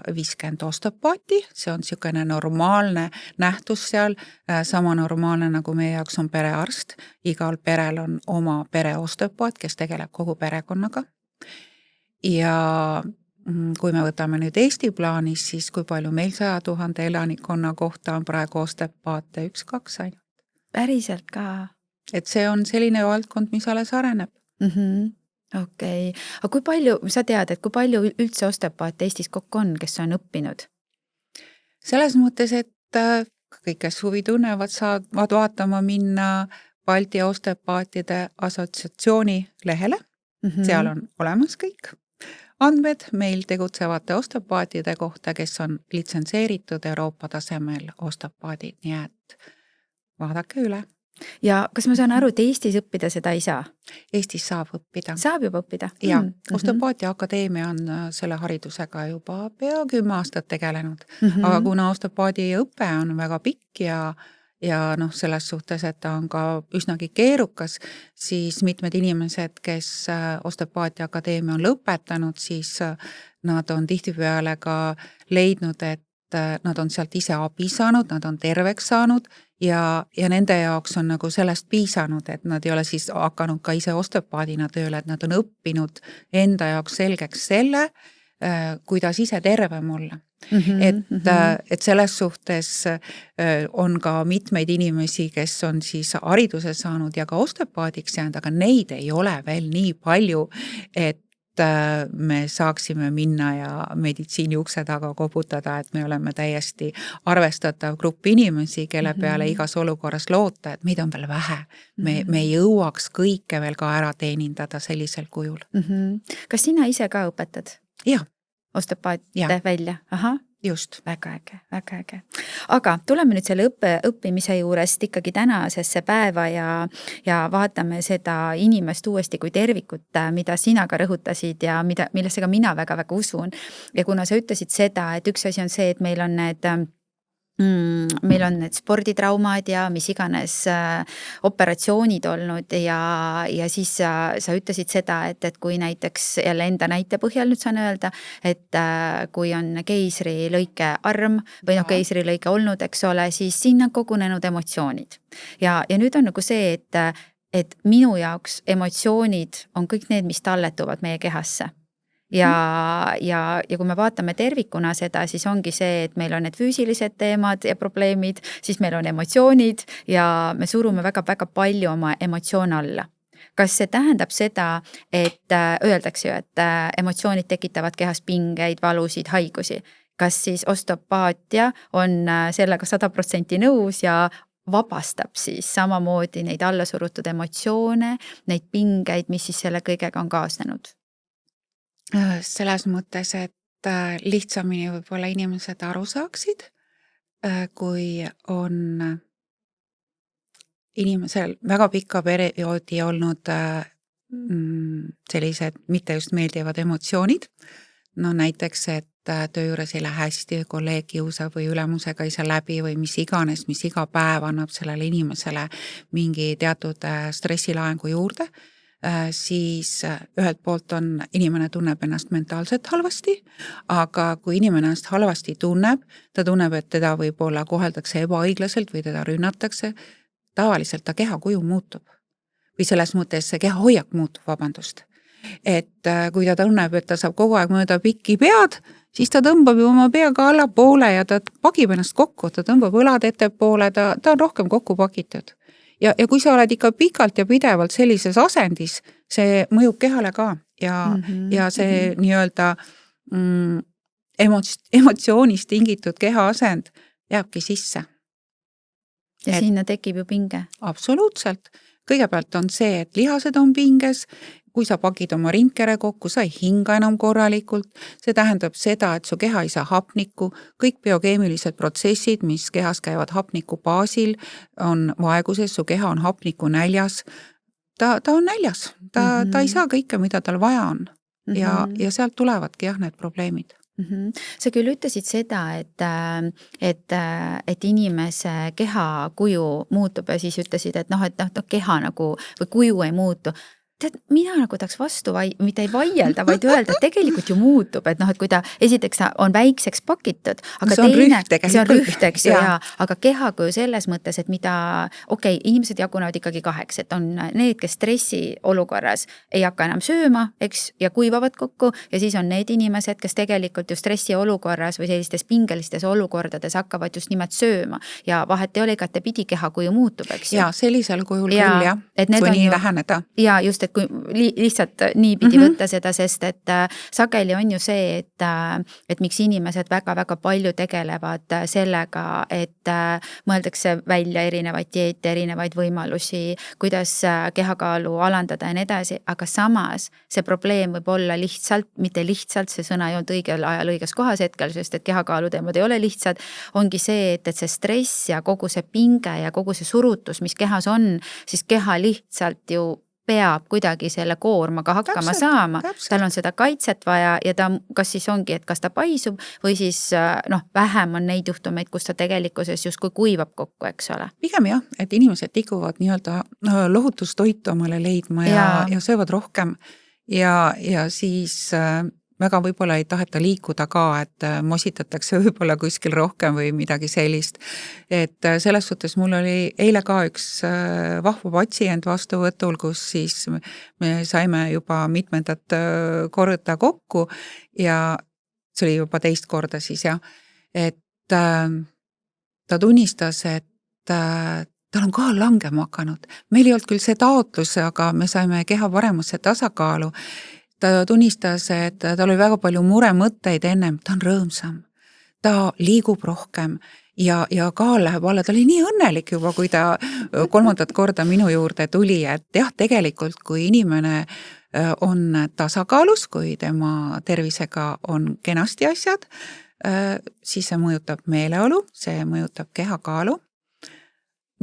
50 osteopaati, see on niisugune normaalne nähtus seal, sama normaalne nagu meie jaoks on perearst, igal perel on oma pereosteopaat, kes tegeleb kogu perekonnaga. Ja kui me võtame nüüd Eesti plaanis, siis kui palju meil 100 000 elanikkonna kohta on praegu osteopaate 1-2 ainult. Päriselt ka. Et see on selline valdkond, mis alles areneb. Okei. Aga kui palju, sa tead, et kui palju üldse osteopaate Eestis kokku on, kes on õppinud? Selles mõttes, et kõik, kes huvi tunnevad, saavad vaatama minna Balti osteopaatide assotsiatsiooni lehele. Seal on olemas kõik andmed meil tegutsevate osteopaatide kohta, kes on litsenseeritud Euroopa tasemel osteopaadid, nii et vaadake üle. Ja kas ma saan aru, et Eestis õppida seda ei saa? Eestis saab õppida. Saab juba õppida? Ja, osteopaatia akadeemia on selle haridusega juba pea 10 aastat tegelenud. Aga kuna osteopaadi õpe on väga pikk ja selles suhtes, et ta on ka üsnagi keerukas, siis mitmed inimesed, kes osteopaatia akadeemia on lõpetanud, siis nad on tihtipeale ka leidnud, et nad on sealt ise abi saanud, nad on terveks saanud ja nende jaoks on nagu sellest piisanud, et nad ei ole siis hakanud ka ise osteopaadina tööle, et nad on õppinud enda jaoks selgeks selle, kuidas ise tervem olla. Et selles suhtes on ka mitmeid inimesi, kes on siis hariduse saanud ja ka osteopaadiks jäänud, aga neid ei ole veel nii palju, et me saaksime minna ja meditsiini ukse taga koputada, et me oleme täiesti arvestatav grupp inimesi, kelle peale igas olukorras loota, et meid on veel vähe. Me ei jõuaks kõike veel ka ära teenindada sellisel kujul. Kas sina ise ka õpetad? Jah. Osteopaate välja? Ahah. Just. Väga äge, väga äge. Aga tuleme nüüd selle õppimise juurest ikkagi tänasesse päeva ja vaatame seda inimest uuesti kui tervikut, mida sina ka rõhutasid ja millesse ka mina väga-väga usun. Ja kuna sa ütlesid seda, et üks asi on see, et meil on need sporditraumad ja mis iganes operatsioonid olnud ja siis sa ütlesid seda, et kui näiteks jälle enda näite põhjal nüüd saan öelda, et kui on keisrilõike arm või keisrilõike olnud, eks ole, siis sinna on kogunenud emotsioonid. Ja nüüd on nagu see, et minu jaoks emotsioonid on kõik need, mis talletuvad meie kehasse. Ja kui me vaatame tervikuna seda, siis ongi see, et meil on need füüsilised teemad ja probleemid, siis meil on emotsioonid ja me surume väga-väga palju oma emotsioone alla. Kas see tähendab seda, et öeldakse ju, et emotsioonid tekitavad kehas pingeid, valusid, haigusi? Kas siis osteopaatia on sellega 100% nõus ja vabastab siis samamoodi neid allasurutud emotsioone, neid pingeid, mis siis selle kõigega on kaasnenud? Selles mõttes, et lihtsamini võib-olla inimesed aru saaksid, kui on inimesel väga pikka perioodi olnud sellised mitte just meeldivad emotsioonid. No näiteks, et töö juures ei lähe hästi, kolleeg kiusab või ülemusega ei saa läbi või mis iganes, mis iga päev annab sellele inimesele mingi teatud stressilaengu juurde, siis ühelt poolt on inimene tunneb ennast mentaalselt halvasti, aga kui inimene ennast halvasti tunneb, ta tunneb, et teda võib-olla koheldakse ebaõiglaselt või teda rünnatakse, tavaliselt ta kehakuju muutub. Või selles mõttes see kehahoiak muutub, vabandust. Et kui ta tunneb, et ta saab kogu aeg mööda pikki pead, siis ta tõmbab ju oma peaga allapoole ja ta pagib ennast kokku, ta tõmbab õlad ettepoole, ta on rohkem kokku pakitud. Ja kui sa oled ikka pikalt ja pidevalt sellises asendis, see mõjub kehale ka ja see nii-öelda emotsioonist tingitud keha asend jääbki sisse. Ja sinna tekib ju pinge. Absoluutselt. Kõigepealt on see, et lihased on pinges, kui sa pagid oma ringkere kokku, sa ei hinga enam korralikult, see tähendab seda, et su keha ei saa hapnikku, kõik biokeemilised protsessid, mis kehas käivad hapniku baasil, on vaeguses, su keha on hapniku näljas, ta on näljas, ta ei saa kõike, mida tal vaja on ja sealt tulevadki need probleemid. Sa küll ütlesid seda, et inimese keha kuju muutub ja siis ütlesid, et keha nagu või kuju ei muutu. Tead, mina nagu tahaks vastu mitte ei vaielda, vaid öelda, et tegelikult ju muutub, et kui ta esiteks on väikseks pakitud, aga see on rüht, eks ju, aga keha kui selles mõttes, et inimesed jagunevad ikkagi 2, et on need, kes stressi olukorras ei hakka enam sööma, eks, ja kuivavad kokku ja siis on need inimesed, kes tegelikult ju stressi olukorras või sellistes pingelistes olukordades hakkavad just nimelt sööma ja vahet ei ole igatepidi keha kuju muutub, eks ju. Ja sellisel kujul küll, jah, kui nii läheneda. Ja just, et kui lihtsalt nii pidi võtta seda, sest et sageli on ju see, et miks inimesed väga-väga palju tegelevad sellega, et mõeldakse välja erinevaid dieete, erinevaid võimalusi, kuidas kehakaalu alandada ja nii edasi, aga samas see probleem võib olla lihtsalt, mitte lihtsalt, see sõna ei olnud õigel ajal õiges kohas hetkel, sest et kehakaalu teemad ei ole lihtsad, ongi see, et see stress ja kogu see pinge ja kogu see surutus, mis kehas on, siis keha lihtsalt ju peab kuidagi selle koormaga hakkama saama. Tal on seda kaitset vaja ja ta kas siis ongi, et kas ta paisub või siis vähem on neid juhtumeid, kus ta tegelikkuses justkui kuivab kokku, eks ole. Pigem jah, et inimesed tikuvad nii-öelda lohutustoitu omale leidma ja söövad rohkem ja siis väga võib-olla ei taheta liikuda ka, et mositatakse võib-olla kuskil rohkem või midagi sellist. Et selles suhtes mul oli eile ka üks vahva patsient vastuvõtul, kus siis me saime juba mitmendat korda kokku ja see oli juba teist korda siis jah, et ta tunnistas, et tal on kaal langema hakanud. Meil ei olnud küll see taotlus, aga me saime keha paremasse tasakaalu. Ta tunnistas, et tal oli väga palju muremõtteid ennem, ta on rõõmsam, ta liigub rohkem ja kaal läheb alla, ta oli nii õnnelik juba, kui ta kolmandat korda minu juurde tuli, et jah, tegelikult kui inimene on tasakaalus, kui tema tervisega on kenasti asjad, siis see mõjutab meeleolu, see mõjutab kehakaalu.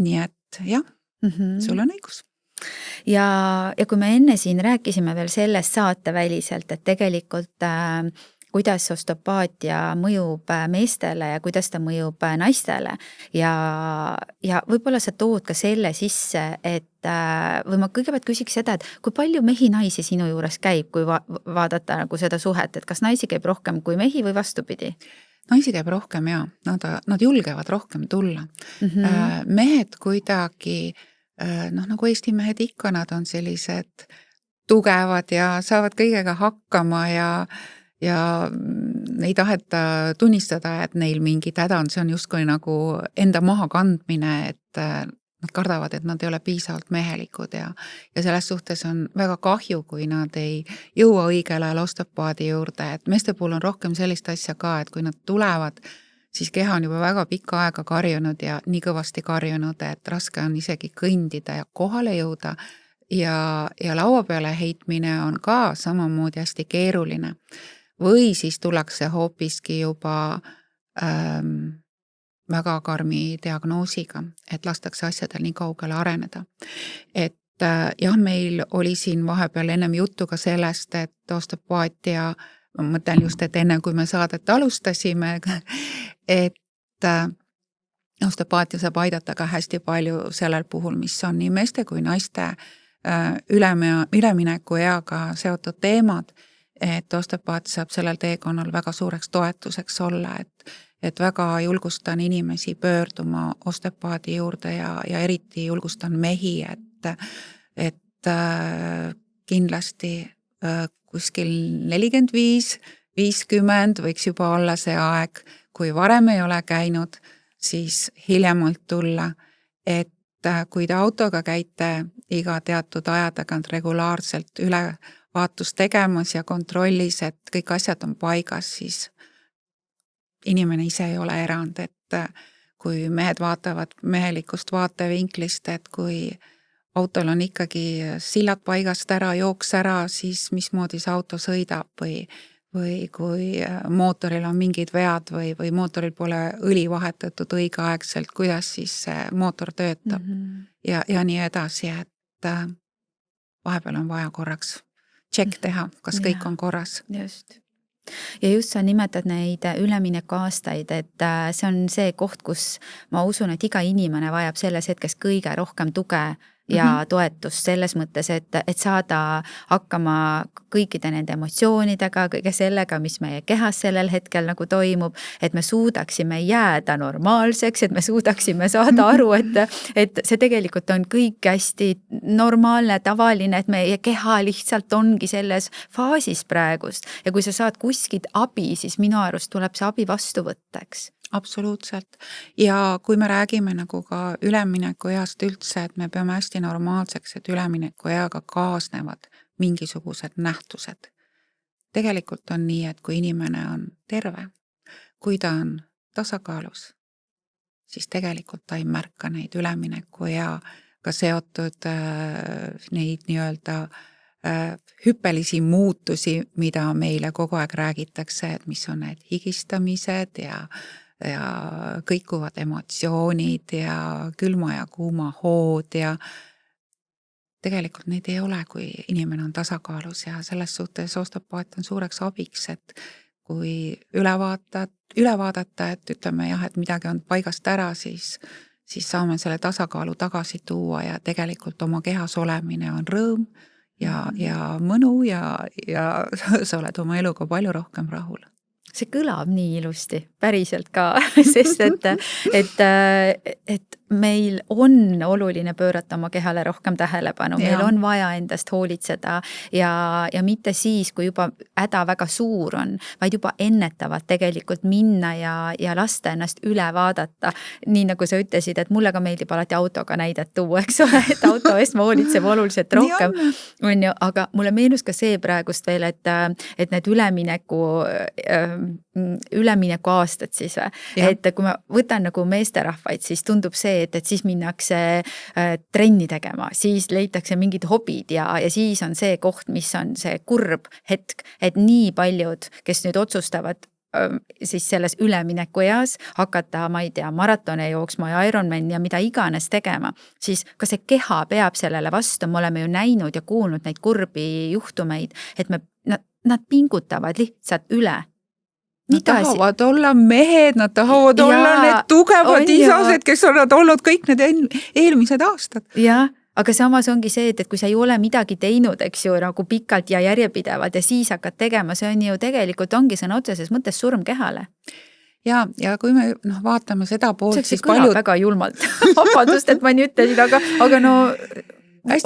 Nii et jah, sul on õigus. Ja kui me enne siin rääkisime veel sellest saateväliselt, et tegelikult kuidas osteopaatia mõjub meestele ja kuidas ta mõjub naistele ja võib-olla sa tood ka selle sisse, et või ma kõigepealt küsiks seda, et kui palju mehi-naisi sinu juures käib, kui vaadata nagu seda suhet, et kas naisi käib rohkem kui mehi või vastupidi? Naisi käib rohkem ja nad julgevad rohkem tulla. Mehed kuidagi, nagu Eesti mehed ikka, nad on sellised tugevad ja saavad kõigega hakkama ja ei taheta tunnistada, et neil mingi häda on, see on justkui nagu enda maha kandmine, et nad kardavad, et nad ei ole piisavalt mehelikud ja selles suhtes on väga kahju, kui nad ei jõua õigel ajal osteopaadi juurde, et meeste puhul on rohkem sellist asja ka, et kui nad tulevad, siis keha on juba väga pikka aega karjunud ja nii kõvasti karjunud, et raske on isegi kõndida ja kohale jõuda ja laua peale heitmine on ka samamoodi hästi keeruline. Või siis tullakse hoopiski juba väga karmi diagnoosiga, et lastakse asjadel nii kaugele areneda. Et jah, meil oli siin vahepeal ennem juttu ka sellest, et osteopaatia, ma mõtlen just, et enne kui me saadet alustasime, et osteopaatia saab aidata ka hästi palju sellel puhul, mis on nii meeste kui naiste ülemineku eaga seotud teemad, et osteopaat saab sellel teekonnal väga suureks toetuseks olla, et väga julgustan inimesi pöörduma osteopaadi juurde ja eriti julgustan mehi, et kindlasti kuskil 45-50 võiks juba olla see aeg, kui varem ei ole käinud, siis hiljemalt tulla, et kui te autoga käite iga teatud aja tagant regulaarselt ülevaatust tegemas ja kontrollis, et kõik asjad on paigas, siis inimene ise ei ole erand, et kui mehed vaatavad mehelikust vaatevinklist, et kui autol on ikkagi sillad paigast ära, jooks ära, siis mismoodi see auto sõidab või kui mootoril on mingid vead või mootoril pole õli vahetatud õigeaegselt, kuidas siis see mootor töötab ja nii edasi, et vahepeal on vaja korraks check teha, kas kõik on korras. Just. Ja just sa nimetad neid ülemineku aastaid, et see on see koht, kus ma usun, et iga inimene vajab selles hetkes kõige rohkem tuge ja toetust selles mõttes, et saada hakkama kõikide nende emotsioonidega, kõige sellega, mis meie kehas sellel hetkel nagu toimub, et me suudaksime jääda normaalseks, et me suudaksime saada aru, et see tegelikult on kõik hästi normaalne, tavaline, et meie keha lihtsalt ongi selles faasis praegust ja kui sa saad kuskilt abi, siis minu arust tuleb see abi vastu võtta, eks. Absoluutselt. Ja kui me räägime nagu ka ülemineku east üldse, et me peame hästi normaalseks, et ülemineku eaga kaasnevad mingisugused nähtused. Tegelikult on nii, et kui inimene on terve, kui ta on tasakaalus, siis tegelikult ta ei märka neid ülemineku eaga seotud neid nii-öelda hüppelisi muutusi, mida meile kogu aeg räägitakse, et mis on need higistamised ja kõikuvad emotsioonid ja külma ja kuuma hood ja tegelikult neid ei ole, kui inimene on tasakaalus ja selles suhtes osteopaat on suureks abiks, et kui üle vaadata, et ütleme jah, et midagi on paigast ära, siis saame selle tasakaalu tagasi tuua ja tegelikult oma kehas olemine on rõõm ja mõnu ja sa oled oma eluga palju rohkem rahul. See kõlab nii ilusti, päriselt ka, sest et meil on oluline pöörata oma kehale rohkem tähelepanu, meil on vaja endast hoolitseda ja mitte siis, kui juba häda väga suur on, vaid juba ennetavalt tegelikult minna ja lasta ennast üle vaadata. Nii nagu sa ütlesid, et mulle ka meeldib alati autoga näidet tuua, eks ole, et auto eest ma hoolitseb oluliselt rohkem, on ju, aga mulle meenus ka see praegust veel, et need ülemineku aastad siis või, et kui ma võtan nagu meesterahvaid, siis tundub see, et siis minnakse trenni tegema, siis leitakse mingid hobid ja siis on see koht, mis on see kurb hetk, et nii paljud, kes nüüd otsustavad siis selles ülemineku eas hakata, ma ei tea, maratone jooksma ja Ironman ja mida iganes tegema, siis ka see keha peab sellele vastu, me oleme ju näinud ja kuulnud neid kurbi juhtumeid, et nad pingutavad lihtsalt üle. Nad tahavad olla mehed, nad tahavad olla need tugevad isased, kes on nad olnud kõik need eelmised aastad. Jah, aga samas ongi see, et kui sa ei ole midagi teinud, eks ju, nagu pikalt ja järjepidevalt ja siis hakkad tegema, see on ju tegelikult ongi sõna otseses mõttes surm kehale. Ja kui me vaatame seda poolt, siis paljud... väga julmalt. Vabandust, et ma nii ütlesin, aga no...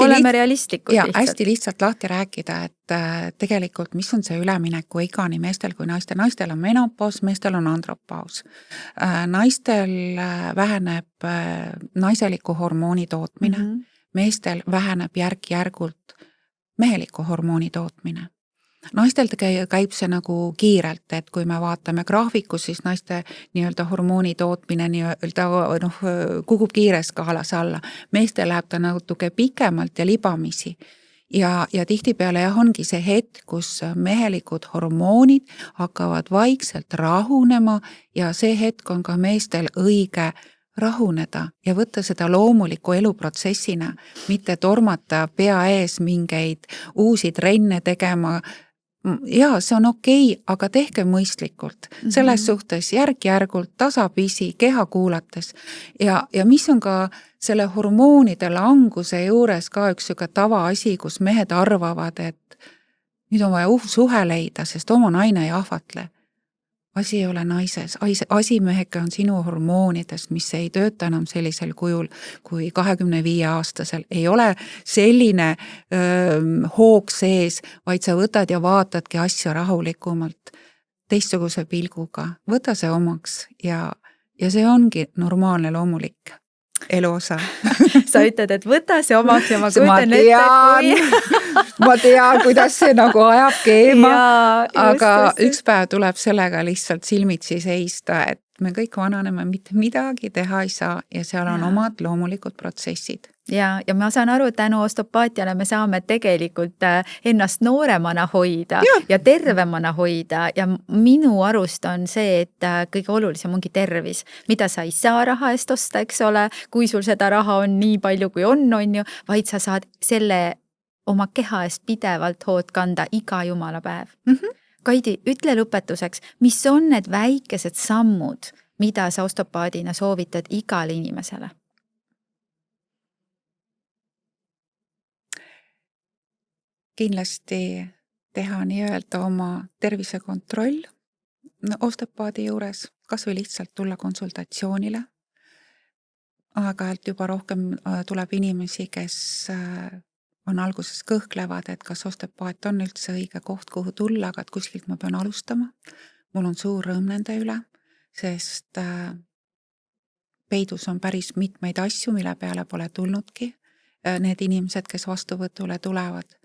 oleme realistlikud lihtsalt. Hästi lihtsalt lahti rääkida, et tegelikult mis on see ülemineku iga nii meestel kui naistel. Naistel on menopaus, meestel on andropaus. Naistel väheneb naiseliku hormooni tootmine, meestel väheneb järk-järgult meheliku hormooni tootmine. Naistel käib see nagu kiirelt, et kui me vaatame graafikus, siis naiste nii-öelda hormooni tootmine kukub kiires skaalas alla. Meestel läheb ta natuke pikemalt ja libamisi. Ja tihtipeale ongi see hetk, kus mehelikud hormoonid hakkavad vaikselt rahunema ja see hetk on ka meestel õige rahuneda ja võtta seda loomuliku eluprotsessina, mitte tormata pea ees mingeid uusi trenne tegema. Ja see on okei, aga tehke mõistlikult. Selles suhtes järk-järgult, tasapisi, keha kuulates. Ja mis on ka selle hormoonide languse juures ka üks tavaasi, kus mehed arvavad, et nüüd on vaja suhe leida, sest oma naine ei ahvatle. Asi ei ole naises, asi meheke on sinu hormoonides, mis ei tööta enam sellisel kujul kui 25-aastasel. Ei ole selline hoog sees, vaid sa võtad ja vaatadki asja rahulikumalt, teistsuguse pilguga. Võta see omaks ja see ongi normaalne loomulik eluosa. Sa ütled, et võta see omaks ja ma kujutan ette, ma tean, kuidas see nagu ajab keema, aga üks päev tuleb sellega lihtsalt silmitsi seista, et me kõik vananeme, mitte midagi teha ei saa ja seal on omad loomulikud protsessid. Ja ma saan aru, et tänu osteopaatiale me saame tegelikult ennast nooremana hoida ja tervemana hoida ja minu arust on see, et kõige olulisem ongi tervis, mida sa ei saa raha eest osta, eks ole, kui sul seda raha on nii palju, kui on ju, vaid sa saad selle oma keha eest pidevalt hood kanda iga jumala päev. Kaidi, ütle lõpetuseks, mis on need väikesed sammud, mida sa osteopaadina soovitad igale inimesele? Kindlasti teha nii-öelda oma tervisekontroll osteopaadi juures, kas või lihtsalt tulla konsultatsioonile. Aeg-ajalt juba rohkem tuleb inimesi, kes on alguses kõhklevad, et kas osteopaat on üldse õige koht, kuhu tulla, aga et kuskilt ma pean alustama. Mul on suur rõõm nende üle, sest peidus on päris mitmeid asju, mille peale pole tulnudki. Need inimesed, kes vastuvõtule tulevad,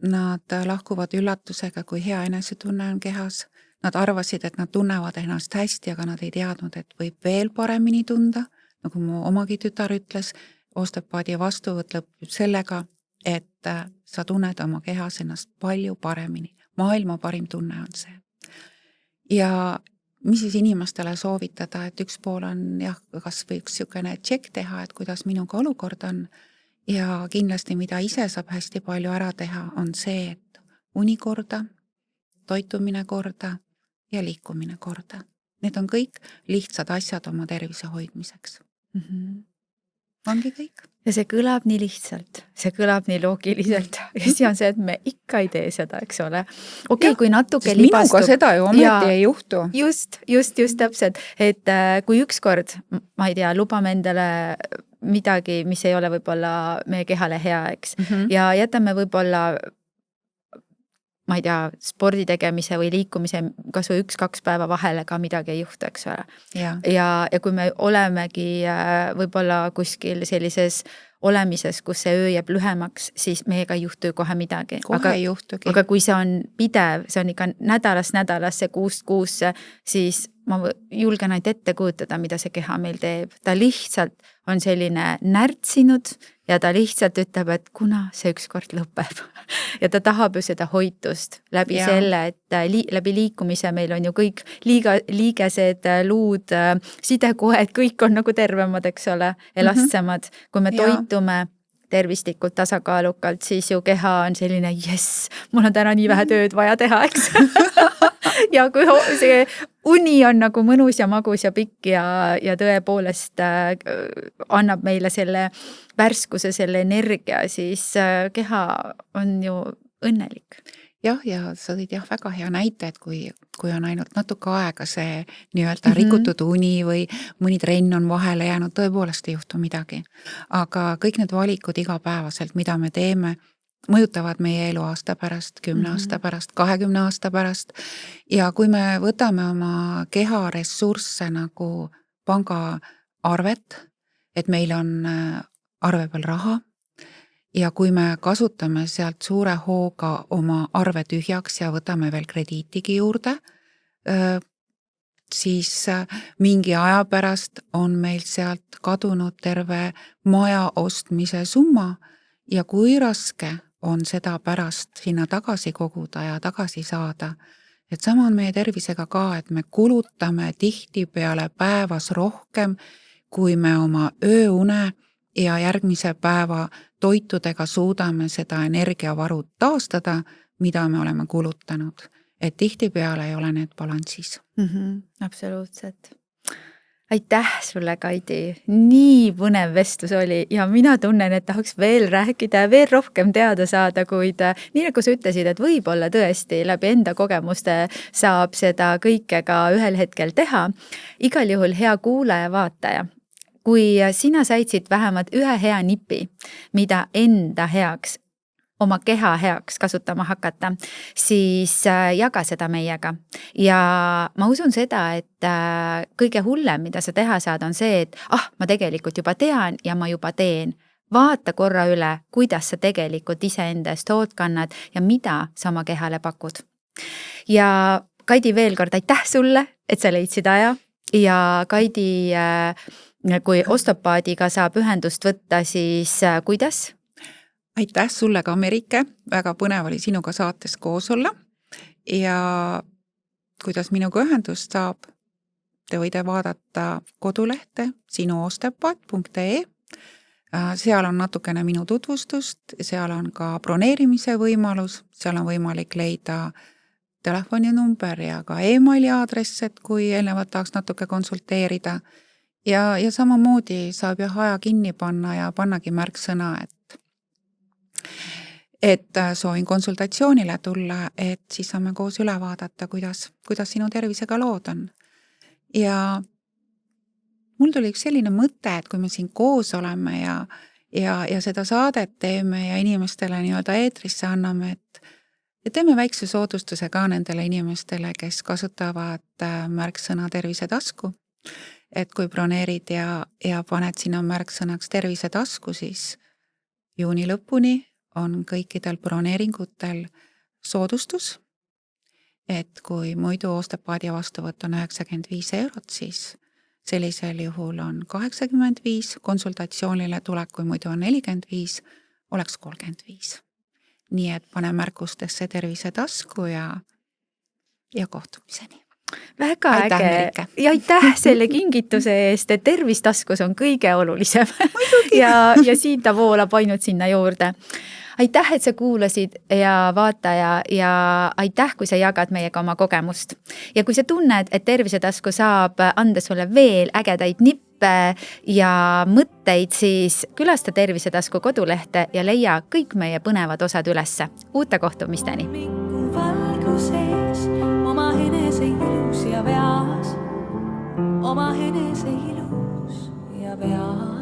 nad lahkuvad üllatusega, kui hea enesetunne on kehas. Nad arvasid, et nad tunnevad ennast hästi, aga nad ei teadnud, et võib veel paremini tunda. Nagu mu omagi tütar ütles, osteopaadi vastuvõtt lõpeb sellega, et sa tunned oma kehas ennast palju paremini. Maailma parim tunne on see. Ja mis siis inimestele soovitada, et üks pool on kas või üks sükene tšekk teha, et kuidas minuga olukord on. Ja kindlasti, mida ise saab hästi palju ära teha, on see, et uni korda, toitumine korda ja liikumine korda. Need on kõik lihtsad asjad oma tervise hoidmiseks. Ongi kõik. ja see kõlab nii lihtsalt, see kõlab nii loogiliselt ja siis on see, et me ikka ei tee seda, eks ole. Okei, kui natuke libastub. Minuga seda ju ometi ei juhtu. Just täpselt, et kui ükskord, ma ei tea, lubame endale midagi, mis ei ole võib-olla meie kehale hea, eks. Ja jätame võib-olla ma ei tea, spordi tegemise või liikumise kas või 1-2 päeva vahele ka midagi ei juhtu, eks ole. Ja kui me olemegi võib-olla kuskil sellises olemises, kus see öö jääb lühemaks, siis meiega ei juhtu kohe midagi. Ei juhtugi. Aga kui see on pidev, see on ikka nädalasse, kuust kuusse, siis ma julgen ainult ette kujutada, mida see keha meil teeb. Ta lihtsalt on selline närtsinud ja ta lihtsalt ütleb, et kuna see ükskord lõpeb. Ja ta tahab ju seda hoitust läbi selle, et läbi liikumise meil on ju kõik liigesed, luud, sidekoed, kõik on nagu tervemad, eks ole, elastsemad. Kui me toitume tervislikult, tasakaalukalt, siis ju keha on selline, jess, mul on täna nii vähe tööd vaja teha, eks. Ja kui see uni on nagu mõnus ja magus ja pikk ja tõepoolest annab meile selle värskuse, selle energia, siis keha on ju õnnelik. Ja sa tõid väga hea näite, et kui on ainult natuke aega see nii-öelda rikutud uni või mõni trenn on vahele jäänud, tõepoolest ei juhtu midagi. Aga kõik need valikud igapäevaselt, mida me teeme, mõjutavad meie elu aasta pärast, 10 aasta pärast, 20 aasta pärast. Ja kui me võtame oma keha ressursse nagu pangaarvet, et meil on arve peal raha, ja kui me kasutame sealt suure hooga oma arve tühjaks ja võtame veel krediitigi juurde, siis mingi aja pärast on meil sealt kadunud terve maja ostmise summa ja kui raske on seda pärast sinna tagasi koguda ja tagasi saada. Et sama on meie tervisega ka, et me kulutame tihti peale päevas rohkem, kui me oma ööune ja järgmise päeva toitudega suudame seda energiavarud taastada, mida me oleme kulutanud. Et tihti peale ei ole need balanssis. Absoluutselt. Aitäh sulle, Kaidi. Nii põnev vestlus oli ja mina tunnen, et tahaks veel rääkida ja veel rohkem teada saada, kuid nii nagu sa ütlesid, et võib-olla tõesti läbi enda kogemuste saab seda kõike ka ühel hetkel teha. Igal juhul hea kuulaja, vaataja. Kui sina said siit vähemalt ühe hea nipi, mida enda heaks, oma keha heaks kasutama hakata, siis jaga seda meiega. Ja ma usun seda, et kõige hullem, mida sa teha saad, on see, et ma tegelikult juba tean ja ma juba teen. Vaata korra üle, kuidas sa tegelikult iseenda eest hoolt kannad ja mida sa oma kehale pakud. Ja Kaidi veel kord aitäh sulle, et sa leidsid aja ja Kaidi, kui osteopaadiga saab ühendust võtta, siis kuidas? Aitäh sulle ka, Merike, väga põnev oli sinuga saates koos olla ja kuidas minuga ühendust saab, te võite vaadata kodulehte sinuosteopaat.ee. Seal on natukene minu tutvustust, seal on ka broneerimise võimalus, seal on võimalik leida telefoninumber ja ka e-maili aadress, et kui eelnevalt tahaks natuke konsulteerida ja samamoodi saab aja kinni panna ja pannagi märksõna, et soovin konsultatsioonile tulla, et siis saame koos üle vaadata, kuidas sinu tervisega lood on. Ja mul tuli üks selline mõte, et kui me siin koos oleme ja seda saadet teeme ja inimestele nii-öelda eetrisse anname, et teeme väikse soodustuse ka nendele inimestele, kes kasutavad märksõna tervisetasku. Et kui broneerid ja paned sinna märksõnaks tervisetasku, siis juuni lõpuni on kõikidel broneeringutel soodustus, et kui muidu osteopaadi vastuvõtt on 95 €, siis sellisel juhul on 85, konsultatsioonile tulek, kui muidu on 45, oleks 35. Nii et pane märkustesse tervisetasku ja kohtumiseni. Väga äge ja aitäh selle kingituse eest, et tervis taskus on kõige olulisem ja siin ta voolab ainult sinna juurde. Aitäh, et sa kuulasid ja vaataja ja aitäh, kui sa jagad meiega oma kogemust. Ja kui sa tunned, et tervisetasku saab anda sulle veel ägedaid nippe nippe ja mõtteid, siis külasta Tervisetasku kodulehte ja leia kõik meie põnevad osad ülesse. Uute kohtumisteni! Valguses oma enese ilus ja veas, oma enese ilus ja veas.